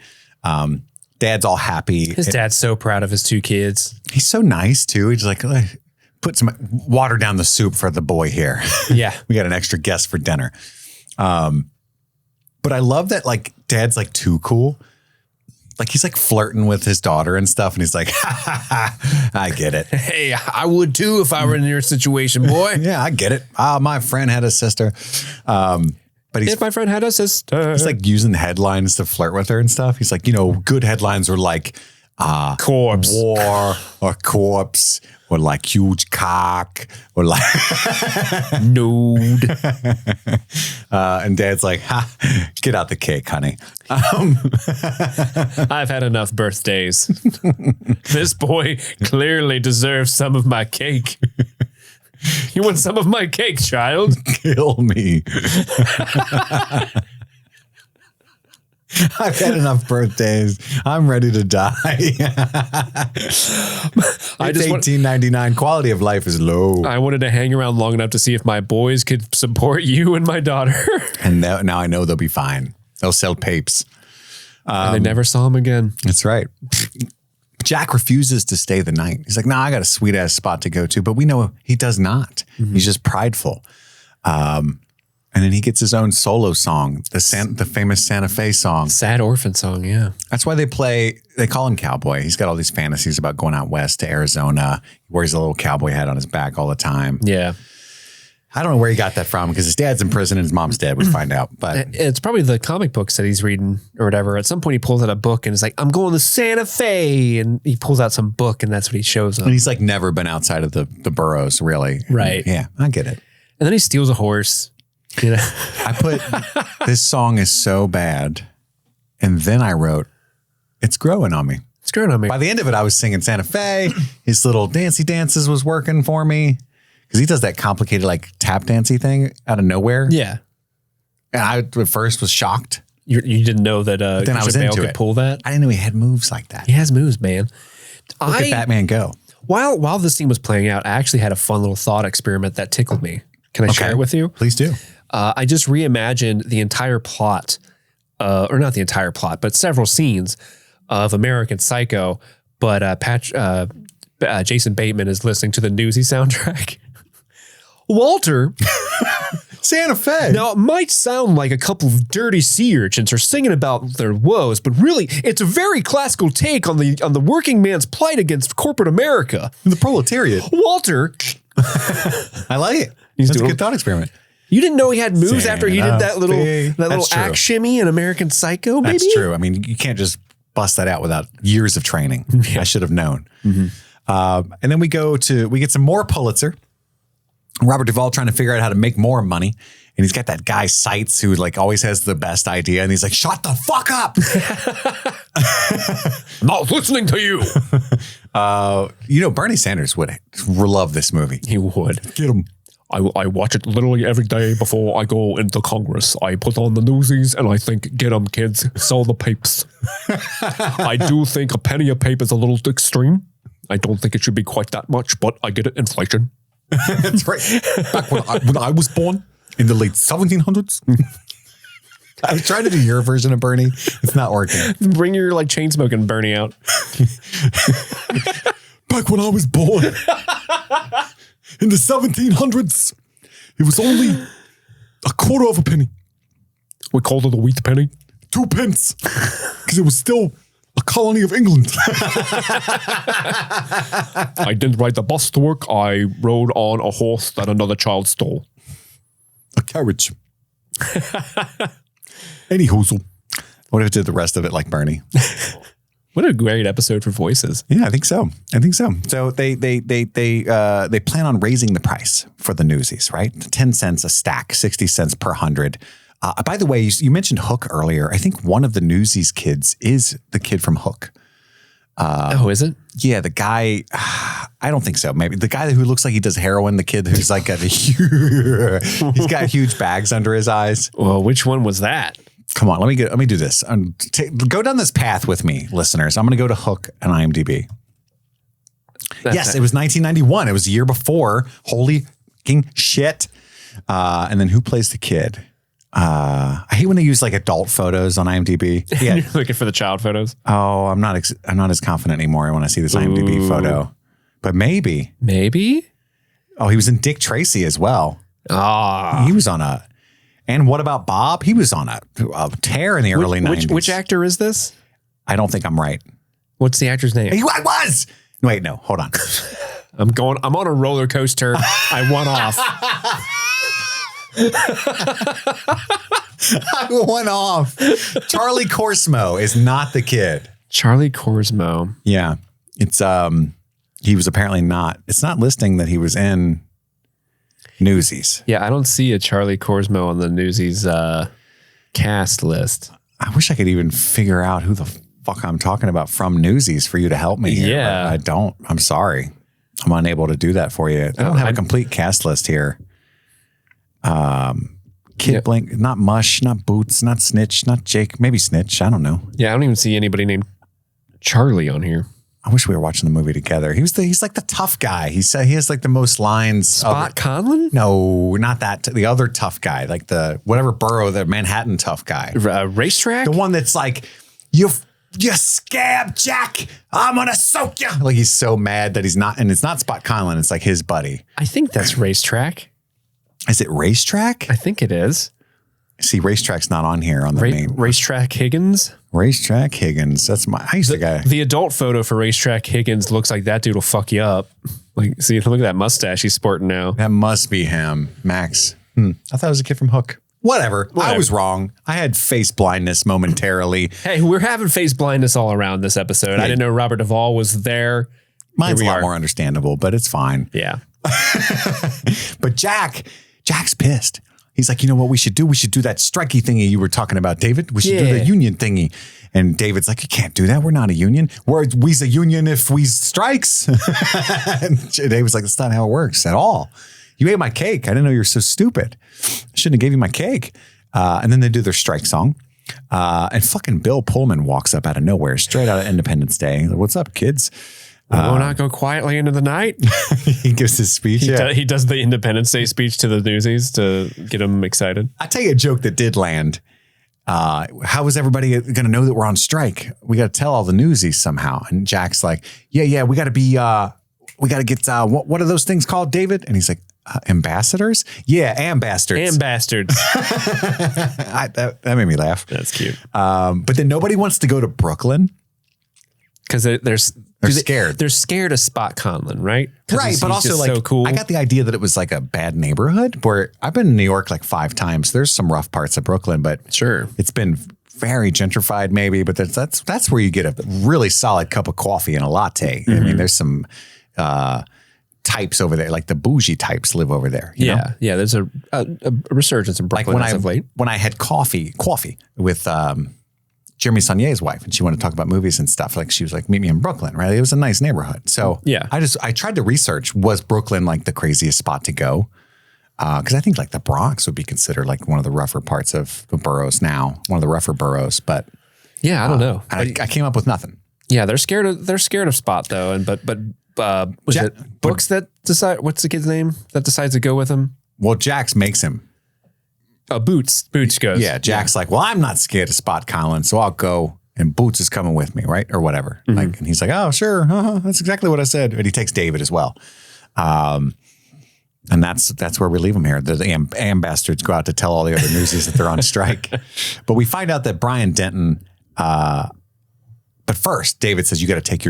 Speaker 1: Dad's all happy.
Speaker 2: His dad's so proud of his two kids.
Speaker 1: He's so nice too. He's like, put some water down the soup for the boy here.
Speaker 2: Yeah.
Speaker 1: We got an extra guest for dinner. But I love that like Dad's like too cool. Like he's like flirting with his daughter and stuff. And he's like, I get it.
Speaker 2: Hey, I would too if I were in your situation, boy.
Speaker 1: Yeah, I get it. My friend had a sister. But
Speaker 2: if my friend had a sister.
Speaker 1: He's like using headlines to flirt with her and stuff. He's like, good headlines are like
Speaker 2: corpse,
Speaker 1: war, or corpse, or like huge cock, or like
Speaker 2: nude.
Speaker 1: And Dad's like, get out the cake, honey.
Speaker 2: I've had enough birthdays. This boy clearly deserves some of my cake. You want some of my cake, child?
Speaker 1: Kill me. I've had enough birthdays. I'm ready to die. It's 1899. Quality of life is low.
Speaker 2: I wanted to hang around long enough to see if my boys could support you and my daughter.
Speaker 1: And now I know they'll be fine. They'll sell papes.
Speaker 2: And they never saw him again.
Speaker 1: That's right. Jack refuses to stay the night. He's like, I got a sweet ass spot to go to, but we know he does not. Mm-hmm. He's just prideful. And then he gets his own solo song, the famous Santa Fe song.
Speaker 2: Sad orphan song, yeah.
Speaker 1: That's why they call him Cowboy. He's got all these fantasies about going out west to Arizona. He wears a little cowboy hat on his back all the time.
Speaker 2: Yeah.
Speaker 1: I don't know where he got that from because his dad's in prison and his mom's dead. We find out. But
Speaker 2: it's probably the comic books that he's reading or whatever. At some point he pulls out a book and is like, I'm going to Santa Fe. And he pulls out some book and that's what he shows them.
Speaker 1: And he's like never been outside of the boroughs, really.
Speaker 2: Right.
Speaker 1: Yeah, I get it.
Speaker 2: And then he steals a horse.
Speaker 1: I put, this song is so bad. And then I wrote, it's growing on me.
Speaker 2: It's growing on me.
Speaker 1: By the end of it, I was singing Santa Fe. His little dancey dances was working for me. Because he does that complicated like tap dancey thing out of nowhere.
Speaker 2: Yeah.
Speaker 1: And I at first was shocked.
Speaker 2: You didn't know that
Speaker 1: then I was into
Speaker 2: could pull that?
Speaker 1: I didn't know he had moves like that.
Speaker 2: He has moves, man.
Speaker 1: Look at Batman go.
Speaker 2: While this scene was playing out, I actually had a fun little thought experiment that tickled me. Can I share it with you?
Speaker 1: Please do.
Speaker 2: I just reimagined the entire plot, or not the entire plot, but several scenes of American Psycho. But Jason Bateman is listening to the Newsies soundtrack. Walter,
Speaker 1: Santa Fe.
Speaker 2: Now, it might sound like a couple of dirty sea urchins are singing about their woes, but really, it's a very classical take on the working man's plight against corporate America.
Speaker 1: The proletariat.
Speaker 2: Walter.
Speaker 1: I like it. That's a good thought experiment.
Speaker 2: You didn't know he had moves after he did that little axe shimmy in American Psycho, maybe?
Speaker 1: That's true. I mean, you can't just bust that out without years of training. Yeah. I should have known. Mm-hmm. And then we get some more Pulitzer. Robert Duvall trying to figure out how to make more money. And he's got that guy Seitz who like always has the best idea. And he's like, shut the fuck up.
Speaker 2: I'm not listening to you.
Speaker 1: Bernie Sanders would love this movie.
Speaker 2: He would.
Speaker 1: Get him.
Speaker 2: I watch it literally every day before I go into Congress. I put on the Newsies and I think, get them kids, sell the papes. I do think a penny a pape is a little extreme. I don't think it should be quite that much, but I get it, inflation.
Speaker 1: That's right. Back when I was born in the late 1700s. I was trying to do your version of Bernie. It's not working.
Speaker 2: Bring your like chain smoking Bernie out.
Speaker 1: Back when I was born in the 1700s, it was only a quarter of a penny.
Speaker 2: We called it a wheat penny.
Speaker 1: 2 pence. Because it was still a colony of England.
Speaker 2: I didn't ride the bus to work. I rode on a horse that another child stole.
Speaker 1: A carriage. Any hoozle. What if I did the rest of it like Bernie?
Speaker 2: What a great episode for voices.
Speaker 1: Yeah, I think so. So they plan on raising the price for the Newsies, right? 10 cents a stack, 60 cents per 100. By the way, you mentioned Hook earlier. I think one of the Newsies kids is the kid from Hook.
Speaker 2: Is it?
Speaker 1: Yeah, the guy, I don't think so. Maybe the guy who looks like he does heroin, the kid who's like he's got huge bags under his eyes.
Speaker 2: Well, which one was that?
Speaker 1: Come on, let me do this. Go down this path with me, listeners. I'm going to go to Hook and IMDb. Yes, it was 1991. It was a year before. Holy fucking shit. And then who plays the kid? I hate when they use like adult photos on IMDb. Yeah.
Speaker 2: You're looking for the child photos.
Speaker 1: Oh, I'm not as confident anymore when I see this IMDb photo. But maybe. Oh, he was in Dick Tracy as well. He was on a. And what about Bob? He was on a tear in the early 90s.
Speaker 2: Which actor is this?
Speaker 1: I don't think I'm right.
Speaker 2: What's the actor's name?
Speaker 1: I was. Wait, no, hold on.
Speaker 2: I'm on a roller coaster. I won off.
Speaker 1: I went off. Charlie Corsmo is not the kid.
Speaker 2: Charlie Corsmo.
Speaker 1: Yeah. It's he was apparently not. It's not listing that he was in Newsies.
Speaker 2: Yeah, I don't see a Charlie Corsmo on the Newsies cast list.
Speaker 1: I wish I could even figure out who the fuck I'm talking about from Newsies for you to help me here.
Speaker 2: Yeah.
Speaker 1: I don't. I'm sorry. I'm unable to do that for you. I don't have a complete cast list here. Kid Blink, not Mush, not Boots, not Snitch, not Jake, maybe Snitch. I don't know.
Speaker 2: Yeah, I don't even see anybody named Charlie on here.
Speaker 1: I wish we were watching the movie together. He's like the tough guy. He has like the most lines.
Speaker 2: Spot Conlon?
Speaker 1: No, not that. The other tough guy, like the whatever borough, the Manhattan tough guy.
Speaker 2: Racetrack?
Speaker 1: The one that's like, you scab Jack, I'm gonna soak you. Like he's so mad that he's not, and it's not Spot Conlon. It's like his buddy.
Speaker 2: I think that's Racetrack.
Speaker 1: Is it Racetrack?
Speaker 2: I think it is.
Speaker 1: See, Racetrack's not on here on the main.
Speaker 2: Racetrack Higgins?
Speaker 1: Racetrack Higgins. That's I used to guy.
Speaker 2: The adult photo for Racetrack Higgins looks like that dude will fuck you up. Like, see, look at that mustache he's sporting now.
Speaker 1: That must be him, Max. I thought it was a kid from Hook. Whatever. I was wrong. I had face blindness momentarily.
Speaker 2: Hey, we're having face blindness all around this episode. I didn't know Robert Duvall was there.
Speaker 1: Mine's a lot more understandable, but it's fine.
Speaker 2: Yeah.
Speaker 1: But Jack's pissed. He's like, you know what we should do? We should do that strikey thingy you were talking about, David. We should do the union thingy. And David's like, you can't do that. We're not a union. We's a union if we strikes. And David's like, that's not how it works at all. You ate my cake. I didn't know you were so stupid. I shouldn't have gave you my cake. And then they do their strike song. And fucking Bill Pullman walks up out of nowhere, straight out of Independence Day. He's like, what's up, kids?
Speaker 2: Will not go quietly into the night.
Speaker 1: He gives his speech.
Speaker 2: He does the Independence Day speech to the Newsies to get them excited.
Speaker 1: I tell you a joke that did land. How is everybody going to know that we're on strike? We got to tell all the Newsies somehow. And Jack's like, yeah, we got to be, we got to get, what are those things called, David? And he's like, ambassadors? Yeah, ambassadors.
Speaker 2: Ambassadors.
Speaker 1: That made me laugh.
Speaker 2: That's cute.
Speaker 1: But then nobody wants to go to Brooklyn.
Speaker 2: Because they're
Speaker 1: scared.
Speaker 2: They're scared of Spot Conlon, right?
Speaker 1: Right, but also like,
Speaker 2: so cool.
Speaker 1: I got the idea that it was like a bad neighborhood where I've been in New York like 5 times. There's some rough parts of Brooklyn, but
Speaker 2: sure,
Speaker 1: it's been very gentrified maybe, but that's where you get a really solid cup of coffee and a latte. I mean, there's some types over there, like the bougie types live over there. You know?
Speaker 2: Yeah. There's a resurgence in Brooklyn as of late.
Speaker 1: When I had coffee with Jeremy Saulnier's wife, and she wanted to talk about movies and stuff. Like she was like, meet me in Brooklyn, right? It was a nice neighborhood. So
Speaker 2: yeah,
Speaker 1: I tried to research, was Brooklyn like the craziest spot to go? Because I think like the Bronx would be considered like one of the rougher parts of the boroughs now, one of the rougher boroughs. But
Speaker 2: yeah, I don't know.
Speaker 1: I came up with nothing.
Speaker 2: Yeah, they're scared of Spot though, and but was it Books that decide? What's the kid's name that decides to go with him?
Speaker 1: Well, Jax makes him.
Speaker 2: Boots goes.
Speaker 1: Yeah, Jack's like, well, I'm not scared of Spot Conlon, so I'll go. And Boots is coming with me, right? Or whatever. Like, and he's like, oh, sure. That's exactly what I said. And he takes David as well. And that's where we leave them here. The ambassadors go out to tell all the other newsies that they're on strike. But we find out that Brian Denton, but first, David says, you got to take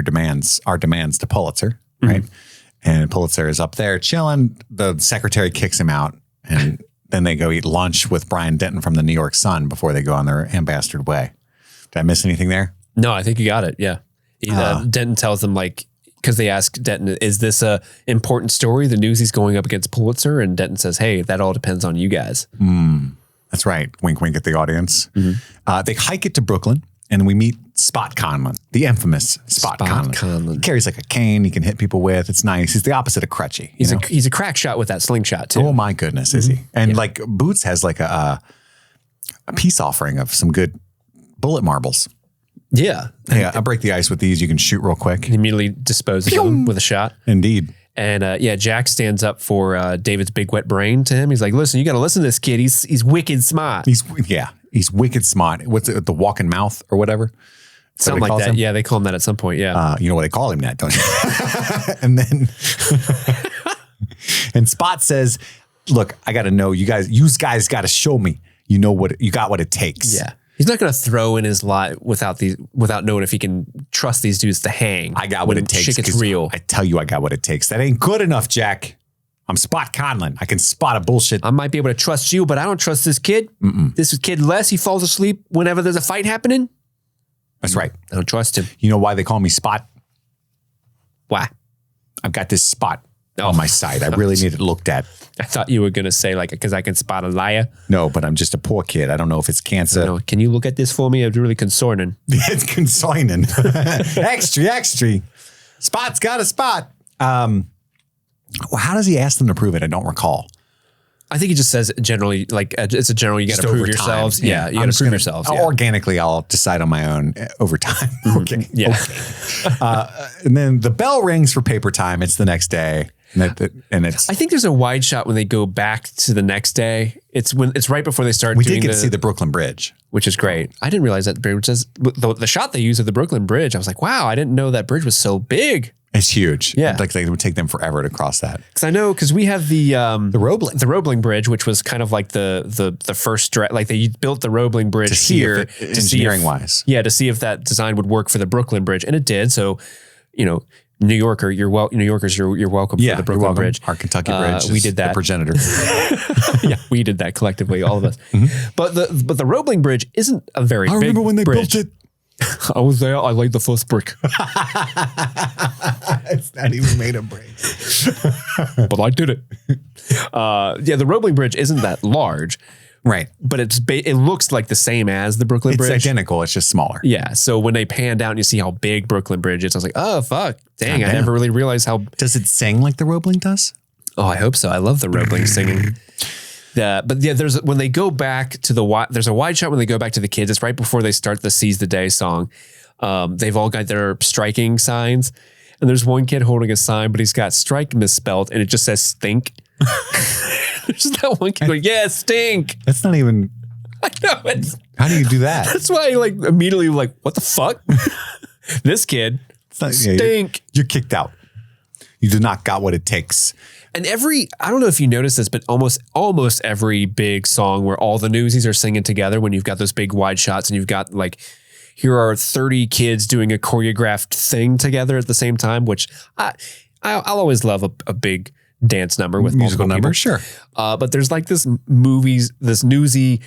Speaker 1: our demands to Pulitzer, right? And Pulitzer is up there chilling. The secretary kicks him out. And then they go eat lunch with Brian Denton from the New York Sun before they go on their ambassador way. Did I miss anything there?
Speaker 2: No, I think you got it. Yeah. Denton tells them like, because they ask Denton, is this a important story? The Newsies going up against Pulitzer, and Denton says, "Hey, that all depends on you guys."
Speaker 1: That's right. Wink, wink at the audience. They hike it to Brooklyn, and we meet Spot Conlon, the infamous Spot Conlon. He carries like a cane he can hit people with. It's nice. He's the opposite of Crutchy.
Speaker 2: He's a crack shot with that slingshot too.
Speaker 1: Oh my goodness, is he? And like Boots has like a peace offering of some good bullet marbles.
Speaker 2: Yeah.
Speaker 1: Yeah, I'll break the ice with these. You can shoot real quick.
Speaker 2: He immediately disposes of him with a shot.
Speaker 1: Indeed.
Speaker 2: And Jack stands up for David's big wet brain to him. He's like, listen, you got to listen to this kid. He's wicked smart.
Speaker 1: He's wicked smart. What's it, the walking mouth or whatever?
Speaker 2: Something like that. Him? Yeah, they call him that at some point. Yeah.
Speaker 1: You know what they call him that, don't you? And then, and Spot says, look, I got to know you guys got to show me, you got what it takes.
Speaker 2: Yeah. He's not going to throw in his lot without knowing if he can trust these dudes to hang.
Speaker 1: I got what it takes.
Speaker 2: Shit gets real.
Speaker 1: I tell you, I got what it takes. That ain't good enough, Jack. I'm Spot Conlon. I can spot a bullshit.
Speaker 2: I might be able to trust you, but I don't trust this kid. This kid, Les, he falls asleep whenever there's a fight happening.
Speaker 1: That's right.
Speaker 2: I don't trust him.
Speaker 1: You know why they call me Spot?
Speaker 2: Why?
Speaker 1: I've got this spot on my side. I really need it looked at.
Speaker 2: I thought you were going to say like, because I can spot a liar.
Speaker 1: No, but I'm just a poor kid. I don't know if it's cancer.
Speaker 2: No, can you look at this for me? It's really concerning.
Speaker 1: It's concerning. Extra. Spot's got a spot. Well, how does he ask them to prove it? I don't recall.
Speaker 2: I think he just says generally, like it's a general, you got to prove yourselves. Yeah, you got to prove yourselves.
Speaker 1: Organically, I'll decide on my own over time. Okay.
Speaker 2: Yeah.
Speaker 1: Okay. And then the bell rings for paper time. It's the next day. And it's.
Speaker 2: I think there's a wide shot when they go back to the next day. It's right before they start.
Speaker 1: We did get to see the Brooklyn Bridge,
Speaker 2: which is great. I didn't realize that bridge was the shot they use of the Brooklyn Bridge. I was like, wow, I didn't know that bridge was so big.
Speaker 1: It's huge.
Speaker 2: Yeah,
Speaker 1: like it would take them forever to cross that.
Speaker 2: Because we have the
Speaker 1: Roebling
Speaker 2: Bridge, which was kind of like the first like they built the Roebling Bridge here
Speaker 1: engineering wise.
Speaker 2: Yeah, to see if that design would work for the Brooklyn Bridge, and it did. So, New Yorkers, you're welcome for the Brooklyn Bridge.
Speaker 1: Our Kentucky Bridge.
Speaker 2: We did that.
Speaker 1: The progenitor.
Speaker 2: Yeah, we did that collectively, all of us. But the Roebling Bridge isn't a very big bridge.
Speaker 1: I remember when they built it.
Speaker 2: I was there. I laid the first brick.
Speaker 1: It's not even made of brick.
Speaker 2: But I did it. The Roebling Bridge isn't that large.
Speaker 1: Right.
Speaker 2: But it looks like the same as the Brooklyn Bridge.
Speaker 1: It's identical. It's just smaller.
Speaker 2: Yeah. So when they panned out and you see how big Brooklyn Bridge is, I was like, oh, fuck. Dang, I never really realized how.
Speaker 1: Does it sing like the Roebling does?
Speaker 2: Oh, I hope so. I love the Roebling singing. When they go back to there's a wide shot when they go back to the kids. It's right before they start the Seize the Day song. They've all got their striking signs. And there's one kid holding a sign, but he's got strike misspelled and it just says stink. There's that one kid going, yeah, stink.
Speaker 1: That's not even.
Speaker 2: I know.
Speaker 1: How do you do that?
Speaker 2: That's why I immediately what the fuck? This kid, stink.
Speaker 1: You're kicked out. You do not got what it takes.
Speaker 2: And I don't know if you noticed this, but almost every big song where all the Newsies are singing together, when you've got those big wide shots and you've got here are 30 kids doing a choreographed thing together at the same time, which I'll always love a big dance number with
Speaker 1: musical number, sure.
Speaker 2: But there's this Newsy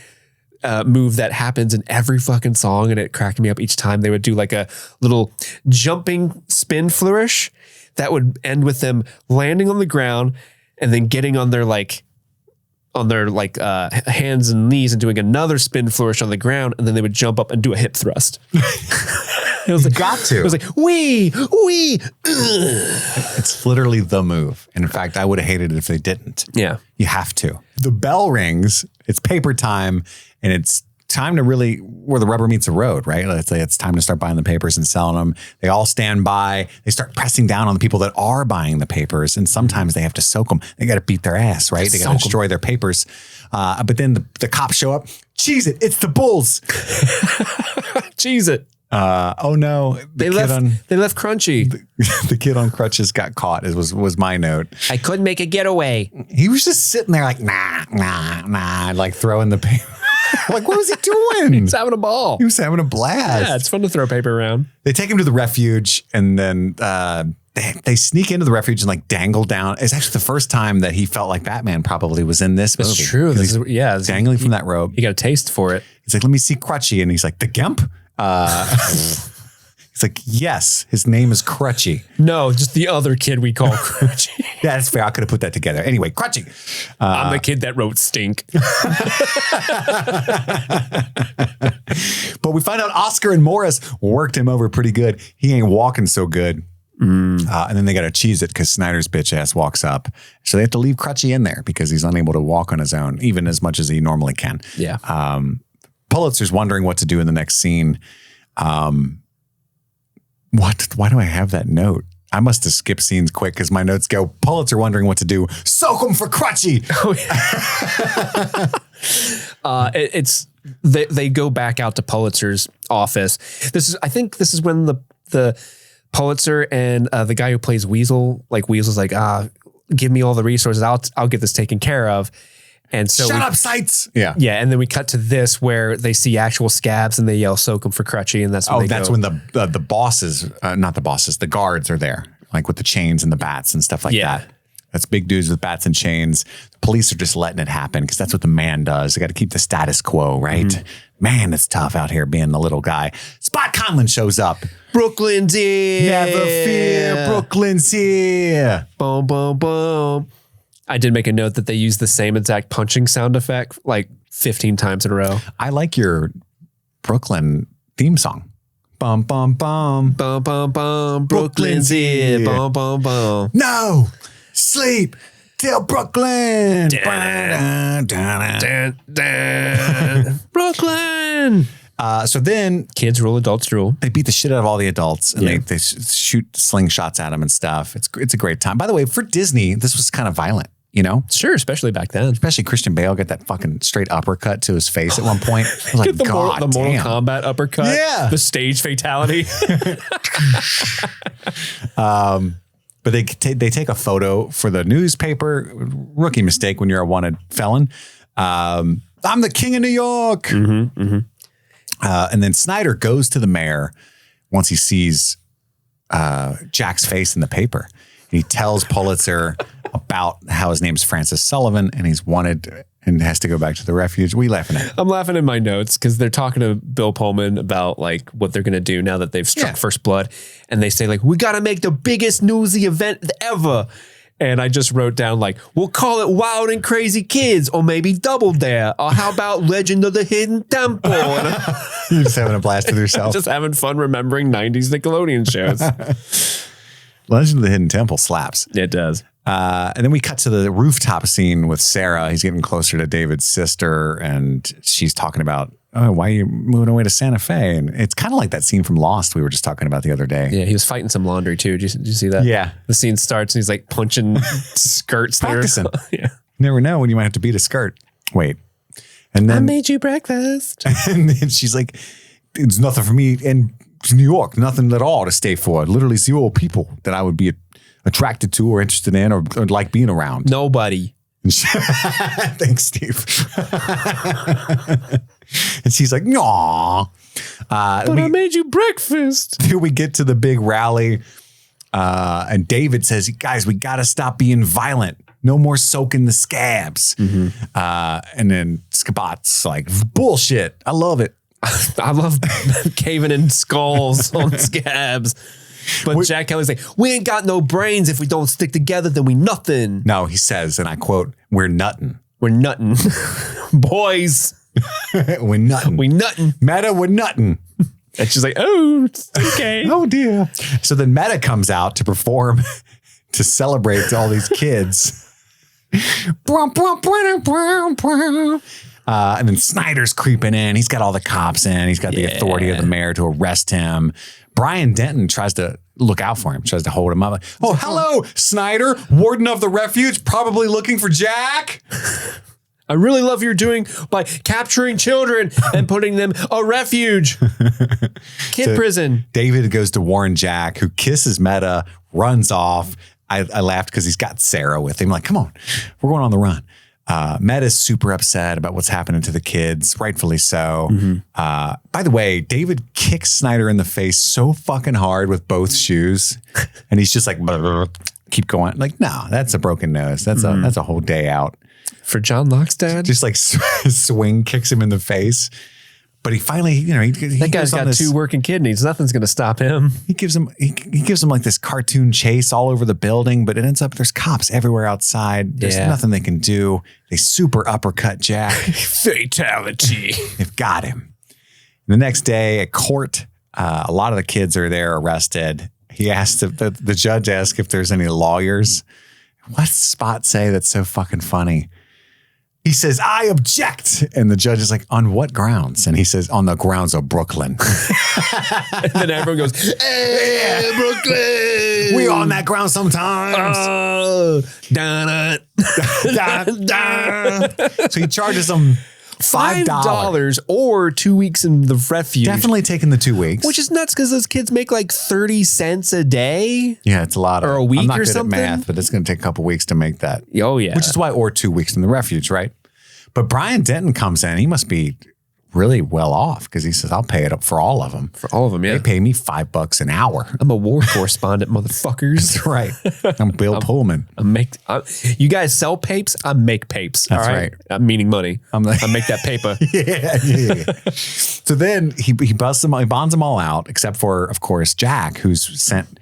Speaker 2: move that happens in every fucking song, and it cracked me up each time. They would do a little jumping spin flourish that would end with them landing on the ground and then getting on their hands and knees and doing another spin flourish on the ground, and then they would jump up and do a hip thrust. It was
Speaker 1: You
Speaker 2: like,
Speaker 1: got to.
Speaker 2: It was like, we.
Speaker 1: It's literally the move. And in fact, I would have hated it if they didn't.
Speaker 2: Yeah.
Speaker 1: You have to. The bell rings. It's paper time, and it's time to really where the rubber meets the road, right? Let's say it's time to start buying the papers and selling them. They all stand by. They start pressing down on the people that are buying the papers, and sometimes they have to soak them. They got to beat their ass, right? They got to destroy their papers. But then the cops show up. Cheese it! It's the bulls.
Speaker 2: Cheese it.
Speaker 1: Oh no!
Speaker 2: They left Crunchy.
Speaker 1: The kid on crutches got caught. Was my note.
Speaker 2: I couldn't make a getaway.
Speaker 1: He was just sitting there like nah, like throwing the paper. Like, what was he doing?
Speaker 2: He was having a ball.
Speaker 1: He was having a blast.
Speaker 2: Yeah, it's fun to throw paper around.
Speaker 1: They take him to the refuge, and then they sneak into the refuge and like dangle down. It's actually the first time that he felt like Batman probably was in this movie.
Speaker 2: That's true. This
Speaker 1: Dangling from that rope.
Speaker 2: He got a taste for it.
Speaker 1: He's like, let me see Crutchy. And he's like, the Gemp? He's like, yes, his name is Crutchy.
Speaker 2: No, just the other kid we call Crutchy.
Speaker 1: Yeah, that's fair. I could have put that together. Anyway, Crutchy.
Speaker 2: I'm the kid that wrote Stink.
Speaker 1: But we find out Oscar and Morris worked him over pretty good. He ain't walking so good. And then they got to cheese it because Snyder's bitch ass walks up. So they have to leave Crutchy in there because he's unable to walk on his own, even as much as he normally can.
Speaker 2: Yeah.
Speaker 1: Pulitzer's wondering what to do in the next scene. Why do I have that note? I must have skipped scenes quick because my notes go, Pulitzer wondering what to do. Soak him for Crutchy.
Speaker 2: Oh, yeah. They go back out to Pulitzer's office. I think this is when the Pulitzer and the guy who plays Weasel, like Weasel's like, give me all the resources. I'll get this taken care of. And so
Speaker 1: Shut up, Sights. Yeah.
Speaker 2: Yeah. And then we cut to this where they see actual scabs and they yell, soak them for Crutchy. And that's when
Speaker 1: when the bosses, not the bosses, the guards are there, like with the chains and the bats and stuff like that. That's big dudes with bats and chains. The police are just letting it happen because that's what the man does. They got to keep the status quo, right? Mm-hmm. Man, it's tough out here being the little guy. Spot Conlon shows up.
Speaker 2: Brooklyn's here.
Speaker 1: Never fear, Brooklyn's here.
Speaker 2: Boom, boom, boom. I did make a note that they use the same exact punching sound effect like 15 times in a row.
Speaker 1: I like your Brooklyn theme song. Bum, bum, bum.
Speaker 2: Bum, bum, bum. Brooklyn's here. Bum, bum, bum.
Speaker 1: No. Sleep till Brooklyn.
Speaker 2: Dun, dun, dun. Brooklyn.
Speaker 1: So then
Speaker 2: kids rule, adults drool.
Speaker 1: They beat the shit out of all the adults and they shoot slingshots at them and stuff. It's a great time. By the way, for Disney, this was kind of violent, you know?
Speaker 2: Sure, especially back then.
Speaker 1: Especially Christian Bale got that fucking straight uppercut to his face at one point. I was like,
Speaker 2: the Mortal Kombat uppercut.
Speaker 1: Yeah.
Speaker 2: The stage fatality.
Speaker 1: But they take a photo for the newspaper. Rookie mistake when you're a wanted felon. I'm the king of New York.
Speaker 2: Mm-hmm, mm-hmm.
Speaker 1: And then Snyder goes to the mayor once he sees Jack's face in the paper. And he tells Pulitzer about how his name's Francis Sullivan and he's wanted and has to go back to the refuge. What are you laughing at?
Speaker 2: I'm laughing in my notes because they're talking to Bill Pullman about like what they're going to do now that they've struck first blood. And they say like, we got to make the biggest newsy event ever. And I just wrote down like, we'll call it Wild and Crazy Kids or maybe Double Dare. Or how about Legend of the Hidden Temple?
Speaker 1: You're just having a blast with yourself.
Speaker 2: Just having fun remembering 90s Nickelodeon shows.
Speaker 1: Legend of the Hidden Temple slaps.
Speaker 2: It does.
Speaker 1: And then we cut to the rooftop scene with Sarah. He's getting closer to David's sister and she's talking about, oh, why are you moving away to Santa Fe? And it's kind of like that scene from Lost we were just talking about the other day.
Speaker 2: Yeah, he was fighting some laundry too. Did you see that?
Speaker 1: Yeah.
Speaker 2: The scene starts and he's like punching skirts there.
Speaker 1: Practicing.
Speaker 2: Yeah.
Speaker 1: You never know when you might have to beat a skirt. Wait. And then
Speaker 2: I made you breakfast.
Speaker 1: And then she's like, it's nothing for me in New York, nothing at all to stay for. Literally zero people that I would be attracted to or interested in or like being around.
Speaker 2: Nobody.
Speaker 1: Thanks, Steve. And she's like, "Nah."
Speaker 2: But I made you breakfast.
Speaker 1: Here we get to the big rally. And David says, guys, we got to stop being violent. No more soaking the scabs. Mm-hmm. And then Scabot's like, bullshit. I love it.
Speaker 2: I love caving in skulls on scabs. But Jack Kelly's like, we ain't got no brains. If we don't stick together, then we nothing.
Speaker 1: No, he says, and I quote, we're nuttin'.
Speaker 2: We're nuttin'. Boys.
Speaker 1: We're nuttin'.
Speaker 2: We nuttin'.
Speaker 1: Meta, we're nuttin'.
Speaker 2: And she's like, oh, it's okay.
Speaker 1: Oh, dear. So then Meta comes out to perform to celebrate all these kids. And then Snyder's creeping in. He's got all the cops in. He's got the authority of the mayor to arrest him. Brian Denton tries to look out for him, tries to hold him up. Oh, hello, Snyder, warden of the refuge, probably looking for Jack.
Speaker 2: I really love what you're doing by capturing children and putting them a refuge. Kid prison. David
Speaker 1: goes to warn Jack, who kisses Meta, runs off. I laughed because he's got Sarah with him. Like, come on, we're going on the run. Meta's super upset about what's happening to the kids, rightfully so. By the way, David kicks Snyder in the face so fucking hard with both shoes. And he's just like, blah, blah, blah, keep going. Like, no, that's a broken nose. That's a whole day out.
Speaker 2: For John Locke's dad?
Speaker 1: Just like swing kicks him in the face. But he finally,
Speaker 2: that guy's got 2 working kidneys. Nothing's going to stop him.
Speaker 1: He gives him like this cartoon chase all over the building, but it ends up there's cops everywhere outside. There's nothing they can do. They super uppercut Jack.
Speaker 2: Fatality.
Speaker 1: They've got him. The next day at court, a lot of the kids are there arrested. He asked the judge asked if there's any lawyers. What's Spot say that's so fucking funny? He says, I object. And the judge is like, on what grounds? And he says, on the grounds of Brooklyn.
Speaker 2: And then everyone goes, hey, Brooklyn.
Speaker 1: We on that ground sometimes. So he charges them $5
Speaker 2: or 2 weeks in the refuge.
Speaker 1: Definitely taking the 2 weeks.
Speaker 2: Which is nuts because those kids make like 30 cents a day.
Speaker 1: Yeah, it's a lot.
Speaker 2: Or a week
Speaker 1: I'm not
Speaker 2: or
Speaker 1: good
Speaker 2: something.
Speaker 1: at math, but it's going to take a couple weeks to make that.
Speaker 2: Oh, yeah.
Speaker 1: Which is why, or 2 weeks in the refuge, right? But Brian Denton comes in. He must be really well off because he says, I'll pay it up for all of them.
Speaker 2: For all of them, yeah.
Speaker 1: They pay me $5 an hour.
Speaker 2: I'm a war correspondent, motherfuckers.
Speaker 1: That's right. I'm Bill Pullman.
Speaker 2: You guys sell papes? I make papes.
Speaker 1: That's right.
Speaker 2: I'm meaning money. I make that paper.
Speaker 1: Yeah. So then he bonds them all out, except for, of course, Jack, who's sent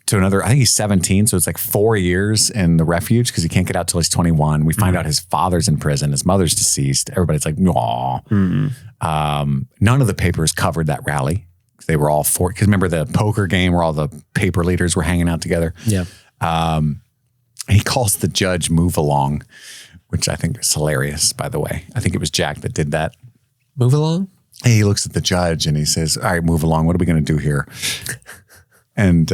Speaker 1: to another, I think he's 17. So it's like 4 years in the refuge because he can't get out till he's 21. We find out his father's in prison. His mother's deceased. Everybody's like, aw. None of the papers covered that rally. They were all for, because remember the poker game where all the paper leaders were hanging out together?
Speaker 2: Yeah.
Speaker 1: He calls the judge Move Along, which I think is hilarious, by the way. I think it was Jack that did that.
Speaker 2: Move along?
Speaker 1: He looks at the judge and he says, all right, move along. What are we going to do here? And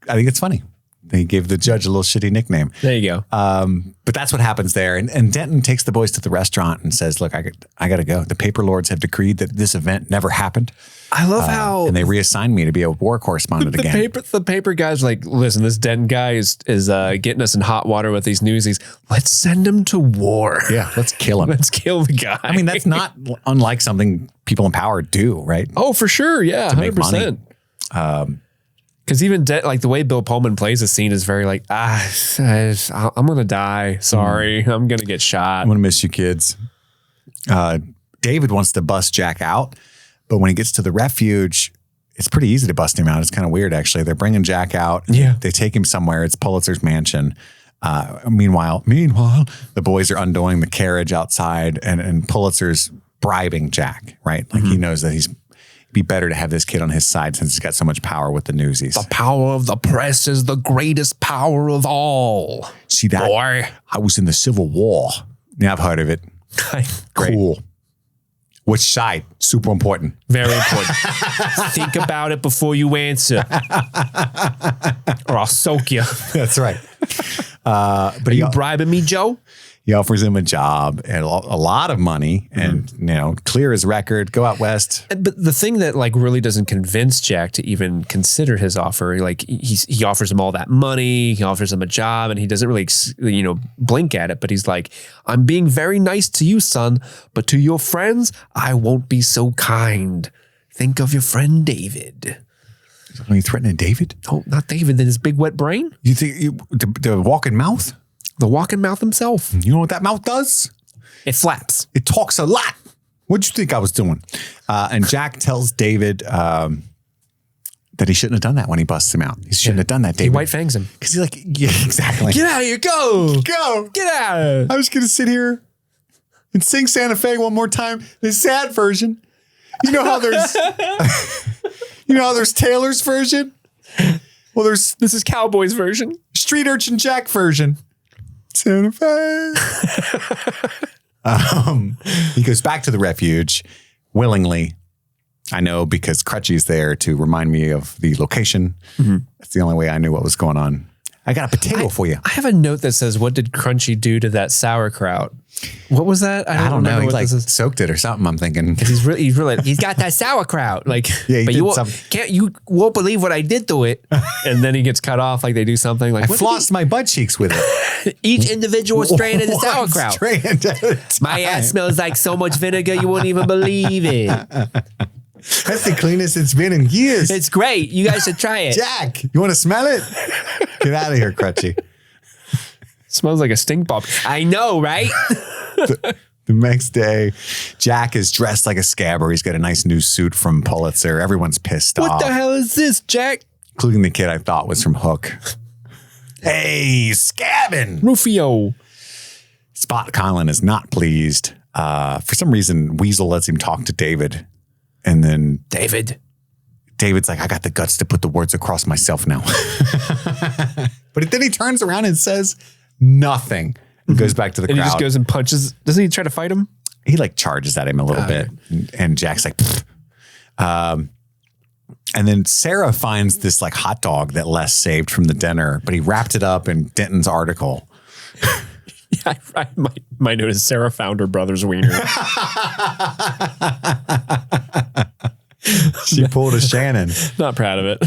Speaker 1: I think it's funny. They gave the judge a little shitty nickname.
Speaker 2: There you go.
Speaker 1: But that's what happens there. And Denton takes the boys to the restaurant and says, look, I got to go. The paper lords have decreed that this event never happened.
Speaker 2: I love how...
Speaker 1: And they reassigned me to be a war correspondent again.
Speaker 2: The paper guy's like, listen, this Denton guy is getting us in hot water with these Newsies. Let's send him to war.
Speaker 1: Yeah, let's kill him.
Speaker 2: Let's kill the guy.
Speaker 1: I mean, that's not unlike something people in power do, right?
Speaker 2: Oh, for sure. Yeah,
Speaker 1: to 100%.
Speaker 2: Make money. Because even like the way Bill Pullman plays the scene is very like, I'm going to die. Sorry. I'm going to get shot.
Speaker 1: I'm going to miss you kids. David wants to bust Jack out, but when he gets to the refuge, it's pretty easy to bust him out. It's kind of weird, actually. They're bringing Jack out.
Speaker 2: Yeah.
Speaker 1: They take him somewhere. It's Pulitzer's mansion. Meanwhile, the boys are undoing the carriage outside and Pulitzer's bribing Jack, right? Like he knows that it'd be better to have this kid on his side since he's got so much power with the Newsies.
Speaker 2: The power of the press is the greatest power of all.
Speaker 1: See that?
Speaker 2: Boy.
Speaker 1: I was in the Civil War. Yeah, I've heard of it. Cool. Which side? Super important.
Speaker 2: Very important. Think about it before you answer. Or I'll soak you.
Speaker 1: That's right. But
Speaker 2: Are you bribing me, Joe?
Speaker 1: He offers him a job and a lot of money and, clear his record, go out west.
Speaker 2: But the thing that like really doesn't convince Jack to even consider his offer, like he offers him all that money, he offers him a job and he doesn't really, blink at it. But he's like, I'm being very nice to you, son, but to your friends, I won't be so kind. Think of your friend, David.
Speaker 1: Are you threatening David?
Speaker 2: Oh, not David, then his big wet brain.
Speaker 1: You think the walking mouth?
Speaker 2: The walking mouth himself.
Speaker 1: You know what that mouth does?
Speaker 2: It flaps.
Speaker 1: It talks a lot. What'd you think I was doing? And Jack tells David that he shouldn't have done that when he busts him out. He shouldn't have done that, David.
Speaker 2: He white fangs him.
Speaker 1: Because he's like, yeah, exactly.
Speaker 2: Get out of here. Go.
Speaker 1: Go.
Speaker 2: Get out.
Speaker 1: I was going to sit here and sing Santa Fe one more time, the sad version. You know how there's Taylor's version? Well, this
Speaker 2: is Cowboy's version.
Speaker 1: Street Urchin Jack version. Santa Fe. He goes back to the refuge willingly. I know because Crutchy's there to remind me of the location. Mm-hmm. That's the only way I knew what was going on. I got a potato for you.
Speaker 2: I have a note that says, what did Crunchy do to that sauerkraut? What was that?
Speaker 1: I don't know. He like soaked it or something, I'm thinking.
Speaker 2: He's got that sauerkraut. Like,
Speaker 1: yeah,
Speaker 2: but you won't believe what I did to it. And then he gets cut off like they do something. Like,
Speaker 1: I flossed my butt cheeks with it.
Speaker 2: Each individual strand of the sauerkraut.
Speaker 1: Strand at a time.
Speaker 2: My ass smells like so much vinegar you won't even believe it.
Speaker 1: That's the cleanest it's been in years.
Speaker 2: It's great. You guys should try it.
Speaker 1: Jack, you want to smell it? Get out of here, Crutchy.
Speaker 2: Smells like a stink bomb. I know, right?
Speaker 1: The next day, Jack is dressed like a scabber. He's got a nice new suit from Pulitzer. Everyone's pissed off.
Speaker 2: What the hell is this, Jack?
Speaker 1: Including the kid I thought was from Hook. Hey, scabbing.
Speaker 2: Rufio.
Speaker 1: Spot Conlon is not pleased. For some reason, Weasel lets him talk to David. And then David's like, I got the guts to put the words across myself now. But then he turns around and says nothing. And goes back to the crowd.
Speaker 2: And he just goes and punches. Doesn't he try to fight him?
Speaker 1: He like charges at him a little bit. And Jack's like, and then Sarah finds this like hot dog that Les saved from the dinner, but he wrapped it up in Denton's article.
Speaker 2: Yeah, I might notice Sarah found her brother's wiener.
Speaker 1: She pulled a Shannon.
Speaker 2: Not proud of it.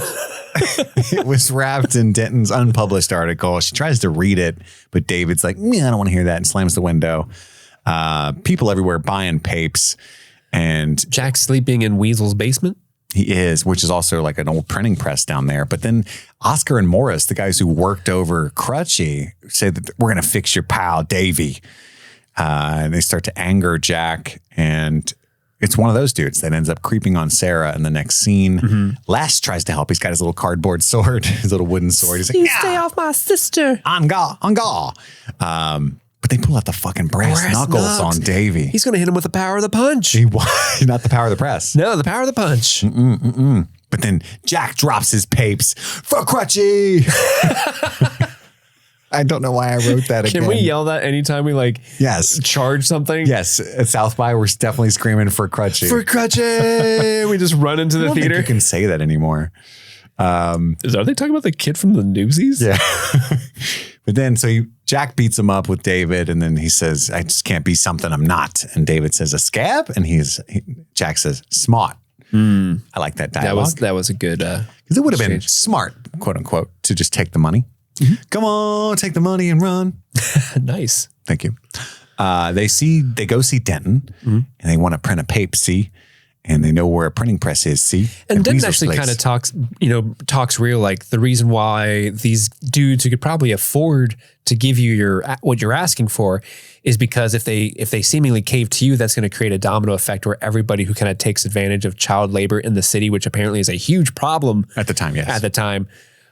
Speaker 1: It was wrapped in Denton's unpublished article. She tries to read it, but David's like, I don't want to hear that, and slams the window. People everywhere buying papes. And
Speaker 2: Jack's sleeping in Weasel's basement.
Speaker 1: He is, which is also like an old printing press down there. But then Oscar and Morris, the guys who worked over Crutchy, say that we're going to fix your pal, Davy. And they start to anger Jack. And it's one of those dudes that ends up creeping on Sarah in the next scene. Mm-hmm. Les tries to help. He's got his little cardboard sword, his little wooden sword. He's like,
Speaker 2: stay off my sister.
Speaker 1: On ga. But they pull out the fucking brass knuckles on Davy.
Speaker 2: He's going to hit him with the power of the punch.
Speaker 1: Not the power of the press.
Speaker 2: No, the power of the punch.
Speaker 1: But then Jack drops his papes for Crutchy. I don't know why I wrote that again.
Speaker 2: Can we yell that anytime we charge something?
Speaker 1: Yes. At South by, we're definitely screaming for Crutchy.
Speaker 2: For Crutchy. We just run into the theater.
Speaker 1: I don't think you can say that anymore.
Speaker 2: Are they talking about the kid from the Newsies?
Speaker 1: Yeah. But then, Jack beats him up with David, and then he says, I just can't be something I'm not. And David says, a scab? And Jack says, smart. I like that dialogue.
Speaker 2: That was a good
Speaker 1: because it would have been smart, quote unquote, to just take the money. Mm-hmm. Come on, take the money and run.
Speaker 2: Nice.
Speaker 1: Thank you. They go see Denton, and they want to print a pape, see? And they know where a printing press is, see?
Speaker 2: And Denton actually kind of talks real, like the reason why these dudes who could probably afford to give you what you're asking for is because if they seemingly cave to you, that's going to create a domino effect where everybody who kind of takes advantage of child labor in the city, which apparently is a huge problem
Speaker 1: at the time. Yes.
Speaker 2: At the time.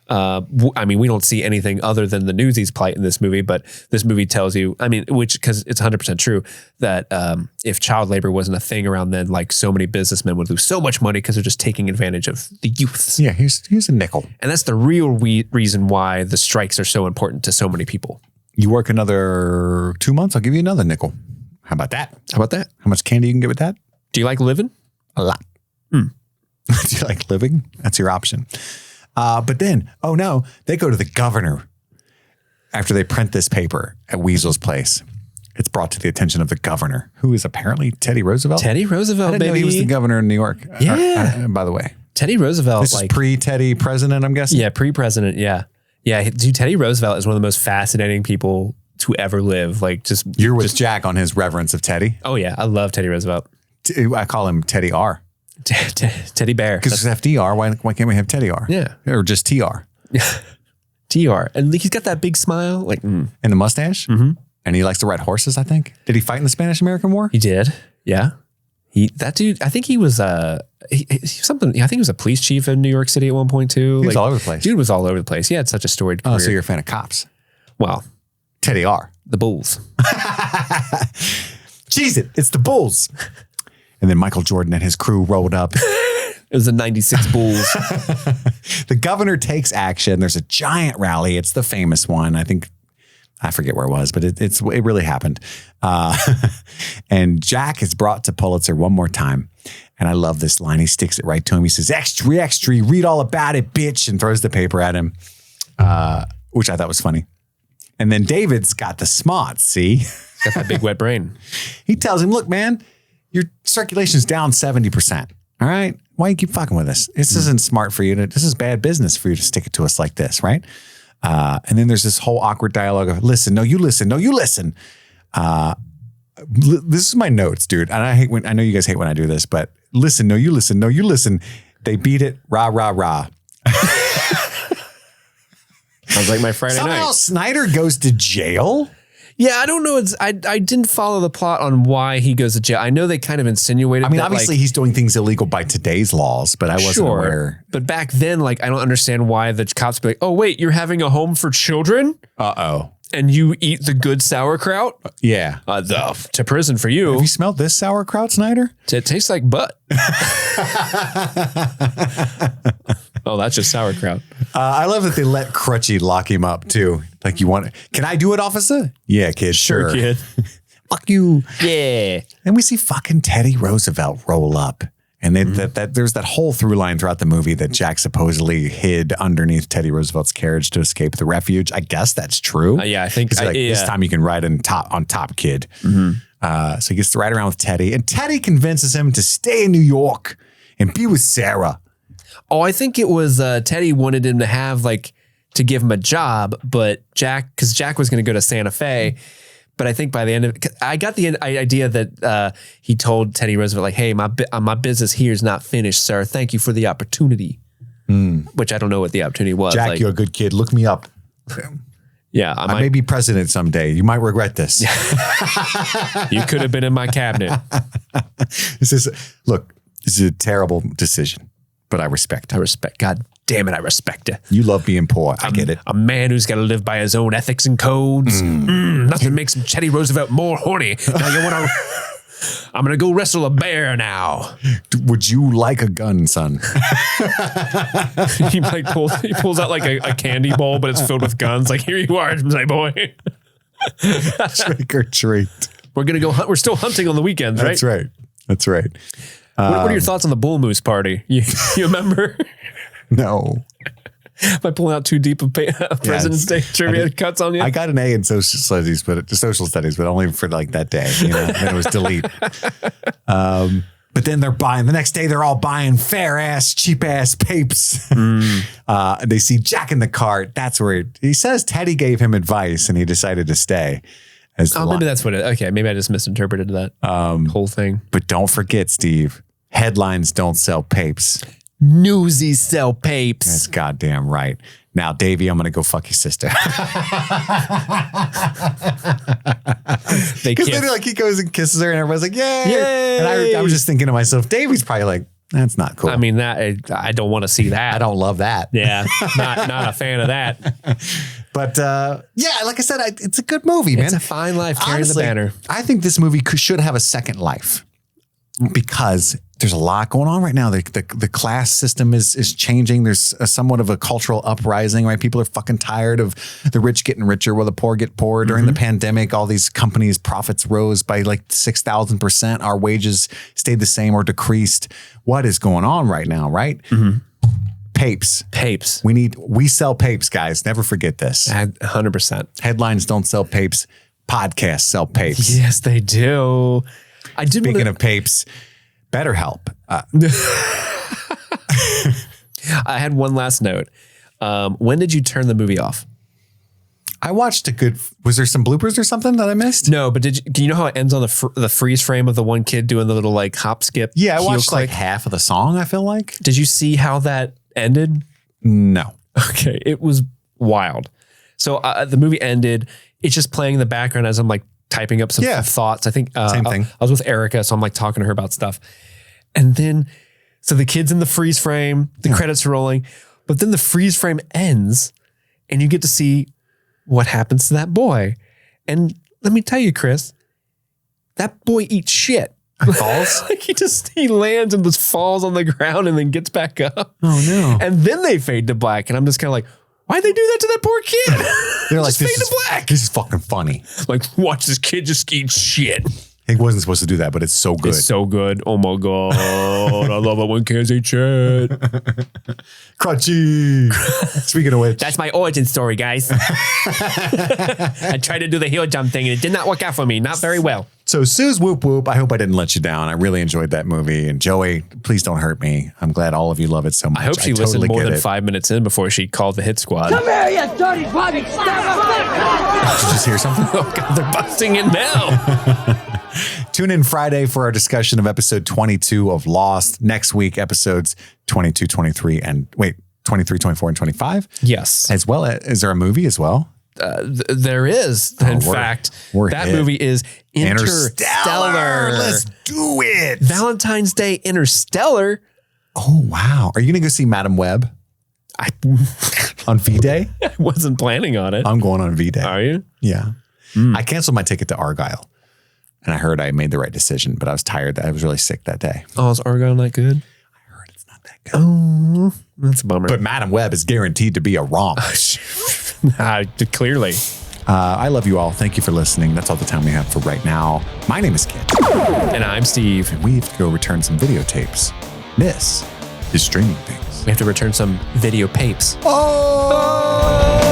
Speaker 2: We don't see anything other than the Newsies' plight in this movie, but this movie tells you, because it's 100% true that if child labor wasn't a thing around then, like so many businessmen would lose so much money because they're just taking advantage of the youths.
Speaker 1: Yeah, here's a nickel.
Speaker 2: And that's the real reason why the strikes are so important to so many people.
Speaker 1: You work another 2 months, I'll give you another nickel. How about that? How much candy you can get with that?
Speaker 2: Do you like living?
Speaker 1: A lot. Do you like living? That's your option. But then, they go to the governor after they print this paper at Weasel's place. It's brought to the attention of the governor, who is apparently Teddy Roosevelt.
Speaker 2: Teddy Roosevelt,
Speaker 1: I didn't know he was the governor of New York.
Speaker 2: Yeah.
Speaker 1: By the way.
Speaker 2: Teddy Roosevelt.
Speaker 1: This is pre-Teddy president, I'm guessing?
Speaker 2: Yeah, pre-president, yeah. Yeah, dude, Teddy Roosevelt is one of the most fascinating people to ever live.
Speaker 1: You're with Jack on his reverence of Teddy?
Speaker 2: Oh, yeah. I love Teddy Roosevelt.
Speaker 1: I call him Teddy R.
Speaker 2: Teddy Bear.
Speaker 1: Because it's FDR. Why can't we have Teddy R?
Speaker 2: Yeah.
Speaker 1: Or just TR.
Speaker 2: TR. And he's got that big smile.
Speaker 1: And the mustache. Mm-hmm. And he likes to ride horses, I think. Did he fight in the Spanish-American War?
Speaker 2: He did. Yeah. That dude, I think he was something. I think he was a police chief in New York City at one point too.
Speaker 1: He was all over the place.
Speaker 2: Dude was all over the place. He had such a storied career.
Speaker 1: Oh, so you're a fan of cops?
Speaker 2: Well,
Speaker 1: Teddy R.
Speaker 2: The Bulls.
Speaker 1: Cheese it. It's the Bulls. And then Michael Jordan and his crew rolled up.
Speaker 2: It was the 96 Bulls.
Speaker 1: The governor takes action. There's a giant rally. It's the famous one. I forget where it was, but it really happened. And Jack is brought to Pulitzer one more time. And I love this line. He sticks it right to him. He says, extra, extra, read all about it, bitch, and throws the paper at him, which I thought was funny. And then David's got the smarts, see?
Speaker 2: Got that big wet brain.
Speaker 1: He tells him, look, man, your circulation's down 70%. All right? Why you keep fucking with us? This isn't smart for you. This is bad business for you to stick it to us like this, right? And then there's this whole awkward dialogue of, listen, no, you listen. No, you listen. This is my notes, dude. And I know you guys hate when I do this, but listen, no, you listen. No, you listen. They beat it. Rah, rah, rah.
Speaker 2: Sounds like my Friday night.
Speaker 1: Somehow Snyder goes to jail.
Speaker 2: Yeah, I don't know. I didn't follow the plot on why he goes to jail. I know they kind of insinuated.
Speaker 1: I mean, obviously he's doing things illegal by today's laws, but I wasn't aware.
Speaker 2: But back then, I don't understand why the cops be like, oh, wait, you're having a home for children?
Speaker 1: Uh-oh.
Speaker 2: And you eat the good sauerkraut?
Speaker 1: Yeah.
Speaker 2: To prison for you.
Speaker 1: Have you smelled this sauerkraut, Snyder?
Speaker 2: It tastes like butt. Oh, that's just sauerkraut.
Speaker 1: I love that they let Crutchy lock him up too. Like, can I do it, officer? Yeah, kid.
Speaker 2: Sure. Kid.
Speaker 1: Fuck you.
Speaker 2: Yeah.
Speaker 1: And we see fucking Teddy Roosevelt roll up. And then there's that whole through line throughout the movie that Jack supposedly hid underneath Teddy Roosevelt's carriage to escape the refuge. I guess that's true.
Speaker 2: Yeah, I think
Speaker 1: this time you can ride on top, kid. So he gets to ride around with Teddy, and Teddy convinces him to stay in New York and be with Sarah.
Speaker 2: Oh, I think it was Teddy wanted him to have to give him a job, but because Jack was going to go to Santa Fe. But I think by the end of it, I got the idea that he told Teddy Roosevelt, hey, my business here is not finished, sir. Thank you for the opportunity. Which I don't know what the opportunity was.
Speaker 1: Jack, you're a good kid. Look me up.
Speaker 2: Yeah.
Speaker 1: I may be president someday. You might regret this.
Speaker 2: You could have been in my cabinet.
Speaker 1: This is a terrible decision, but I respect it.
Speaker 2: God damn it, I respect it.
Speaker 1: You love being poor. I get it.
Speaker 2: A man who's got to live by his own ethics and codes. Nothing makes Teddy Roosevelt more horny. Now you want to... I'm going to go wrestle a bear now.
Speaker 1: Would you like a gun, son?
Speaker 2: He pulls out a candy bowl, but it's filled with guns. Here you are, my boy.
Speaker 1: Trick or treat.
Speaker 2: We're going to go hunt. We're still hunting on the weekends, right?
Speaker 1: That's right.
Speaker 2: What are your thoughts on the Bull Moose party? You remember?
Speaker 1: No.
Speaker 2: By pulling out too deep of President's Day trivia cuts on you?
Speaker 1: I got an A in social studies, but only for that day. Then it was delete. But then the next day they're all buying fair ass, cheap ass papes. They see Jack in the cart. That's where he says Teddy gave him advice and he decided to stay.
Speaker 2: Maybe that's what okay. Maybe I just misinterpreted that whole thing.
Speaker 1: But don't forget, Steve, headlines don't sell papes.
Speaker 2: Newsies sell papes.
Speaker 1: That's goddamn right. Now, Davey, I'm going to go fuck your sister. Because then he goes and kisses her and everybody's like, yay. And I was just thinking to myself, Davey's probably like, that's not cool.
Speaker 2: I mean, I don't want to see that.
Speaker 1: I don't love that.
Speaker 2: Yeah, not a fan of that.
Speaker 1: But like I said, it's a good movie, man.
Speaker 2: It's a fine life carrying the banner.
Speaker 1: I think this movie should have a second life because there's a lot going on right now. The class system is changing. There's somewhat of a cultural uprising, right? People are fucking tired of the rich getting richer while the poor get poorer. During the pandemic, all these companies' profits rose by 6,000%. Our wages stayed the same or decreased. What is going on right now, right? Papes. We sell papes, guys. Never forget this.
Speaker 2: 100%.
Speaker 1: Headlines don't sell papes. Podcasts sell papes.
Speaker 2: Yes, they do.
Speaker 1: Speaking of papes, BetterHelp.
Speaker 2: I had one last note. When did you turn the movie off?
Speaker 1: I watched was there some bloopers or something that I missed?
Speaker 2: No, but do you know how it ends on the freeze frame of the one kid doing the little hop skip?
Speaker 1: Yeah, I watched half of the song, I feel like.
Speaker 2: Did you see how that ended?
Speaker 1: No.
Speaker 2: Okay, it was wild. So the movie ended. It's just playing in the background as I'm typing up some thoughts. I think
Speaker 1: same thing.
Speaker 2: I was with Erica, so I'm talking to her about stuff. And then, so the kid's in the freeze frame, the credits are rolling, but then the freeze frame ends and you get to see what happens to that boy. And let me tell you, Chris, that boy eats shit.
Speaker 1: Falls?
Speaker 2: Like he lands and just falls on the ground and then gets back up.
Speaker 1: Oh no.
Speaker 2: And then they fade to black. And I'm just kind of like, why'd they do that to that poor kid?
Speaker 1: They're like,
Speaker 2: just fade to black.
Speaker 1: This is fucking funny.
Speaker 2: Like, watch this kid just eat shit.
Speaker 1: He wasn't supposed to do that, but it's so good.
Speaker 2: It's so good. Oh my God. I love it when kids eat shit.
Speaker 1: Crunchy. Speaking of which.
Speaker 2: That's my origin story, guys. I tried to do the heel jump thing and it did not work out for me. Not very well.
Speaker 1: So Sue's Whoop Whoop, I hope I didn't let you down. I really enjoyed that movie. And Joey, please don't hurt me. I'm glad all of you love it so much.
Speaker 2: I hope she listened more than 5 minutes in before she called the hit squad.
Speaker 3: Come here, you dirty body!
Speaker 1: Did you just hear something?
Speaker 2: Oh God, they're busting in now.
Speaker 1: Tune in Friday for our discussion of episode 22 of Lost. Next week, episodes 22, 23, 23, 24, and 25.
Speaker 2: Yes.
Speaker 1: As well as, is there a movie as well?
Speaker 2: There is. In fact, that movie is Interstellar.
Speaker 1: Let's do it.
Speaker 2: Valentine's Day Interstellar.
Speaker 1: Oh, wow. Are you going to go see Madam Web on V-Day?
Speaker 2: I wasn't planning on it.
Speaker 1: I'm going on V-Day.
Speaker 2: Are you?
Speaker 1: Yeah. I canceled my ticket to Argyle. And I heard I made the right decision, but I was tired. I was really sick that day.
Speaker 2: Oh, is Argyle not good?
Speaker 1: I heard it's not that good.
Speaker 2: Oh, that's a bummer.
Speaker 1: But Madam Web is guaranteed to be a romp.
Speaker 2: Clearly.
Speaker 1: I love you all. Thank you for listening. That's all the time we have for right now. My name is Kit.
Speaker 2: And I'm Steve.
Speaker 1: And we have to go return some videotapes. This is Streaming Things.
Speaker 2: We have to return some video papes.
Speaker 1: Oh!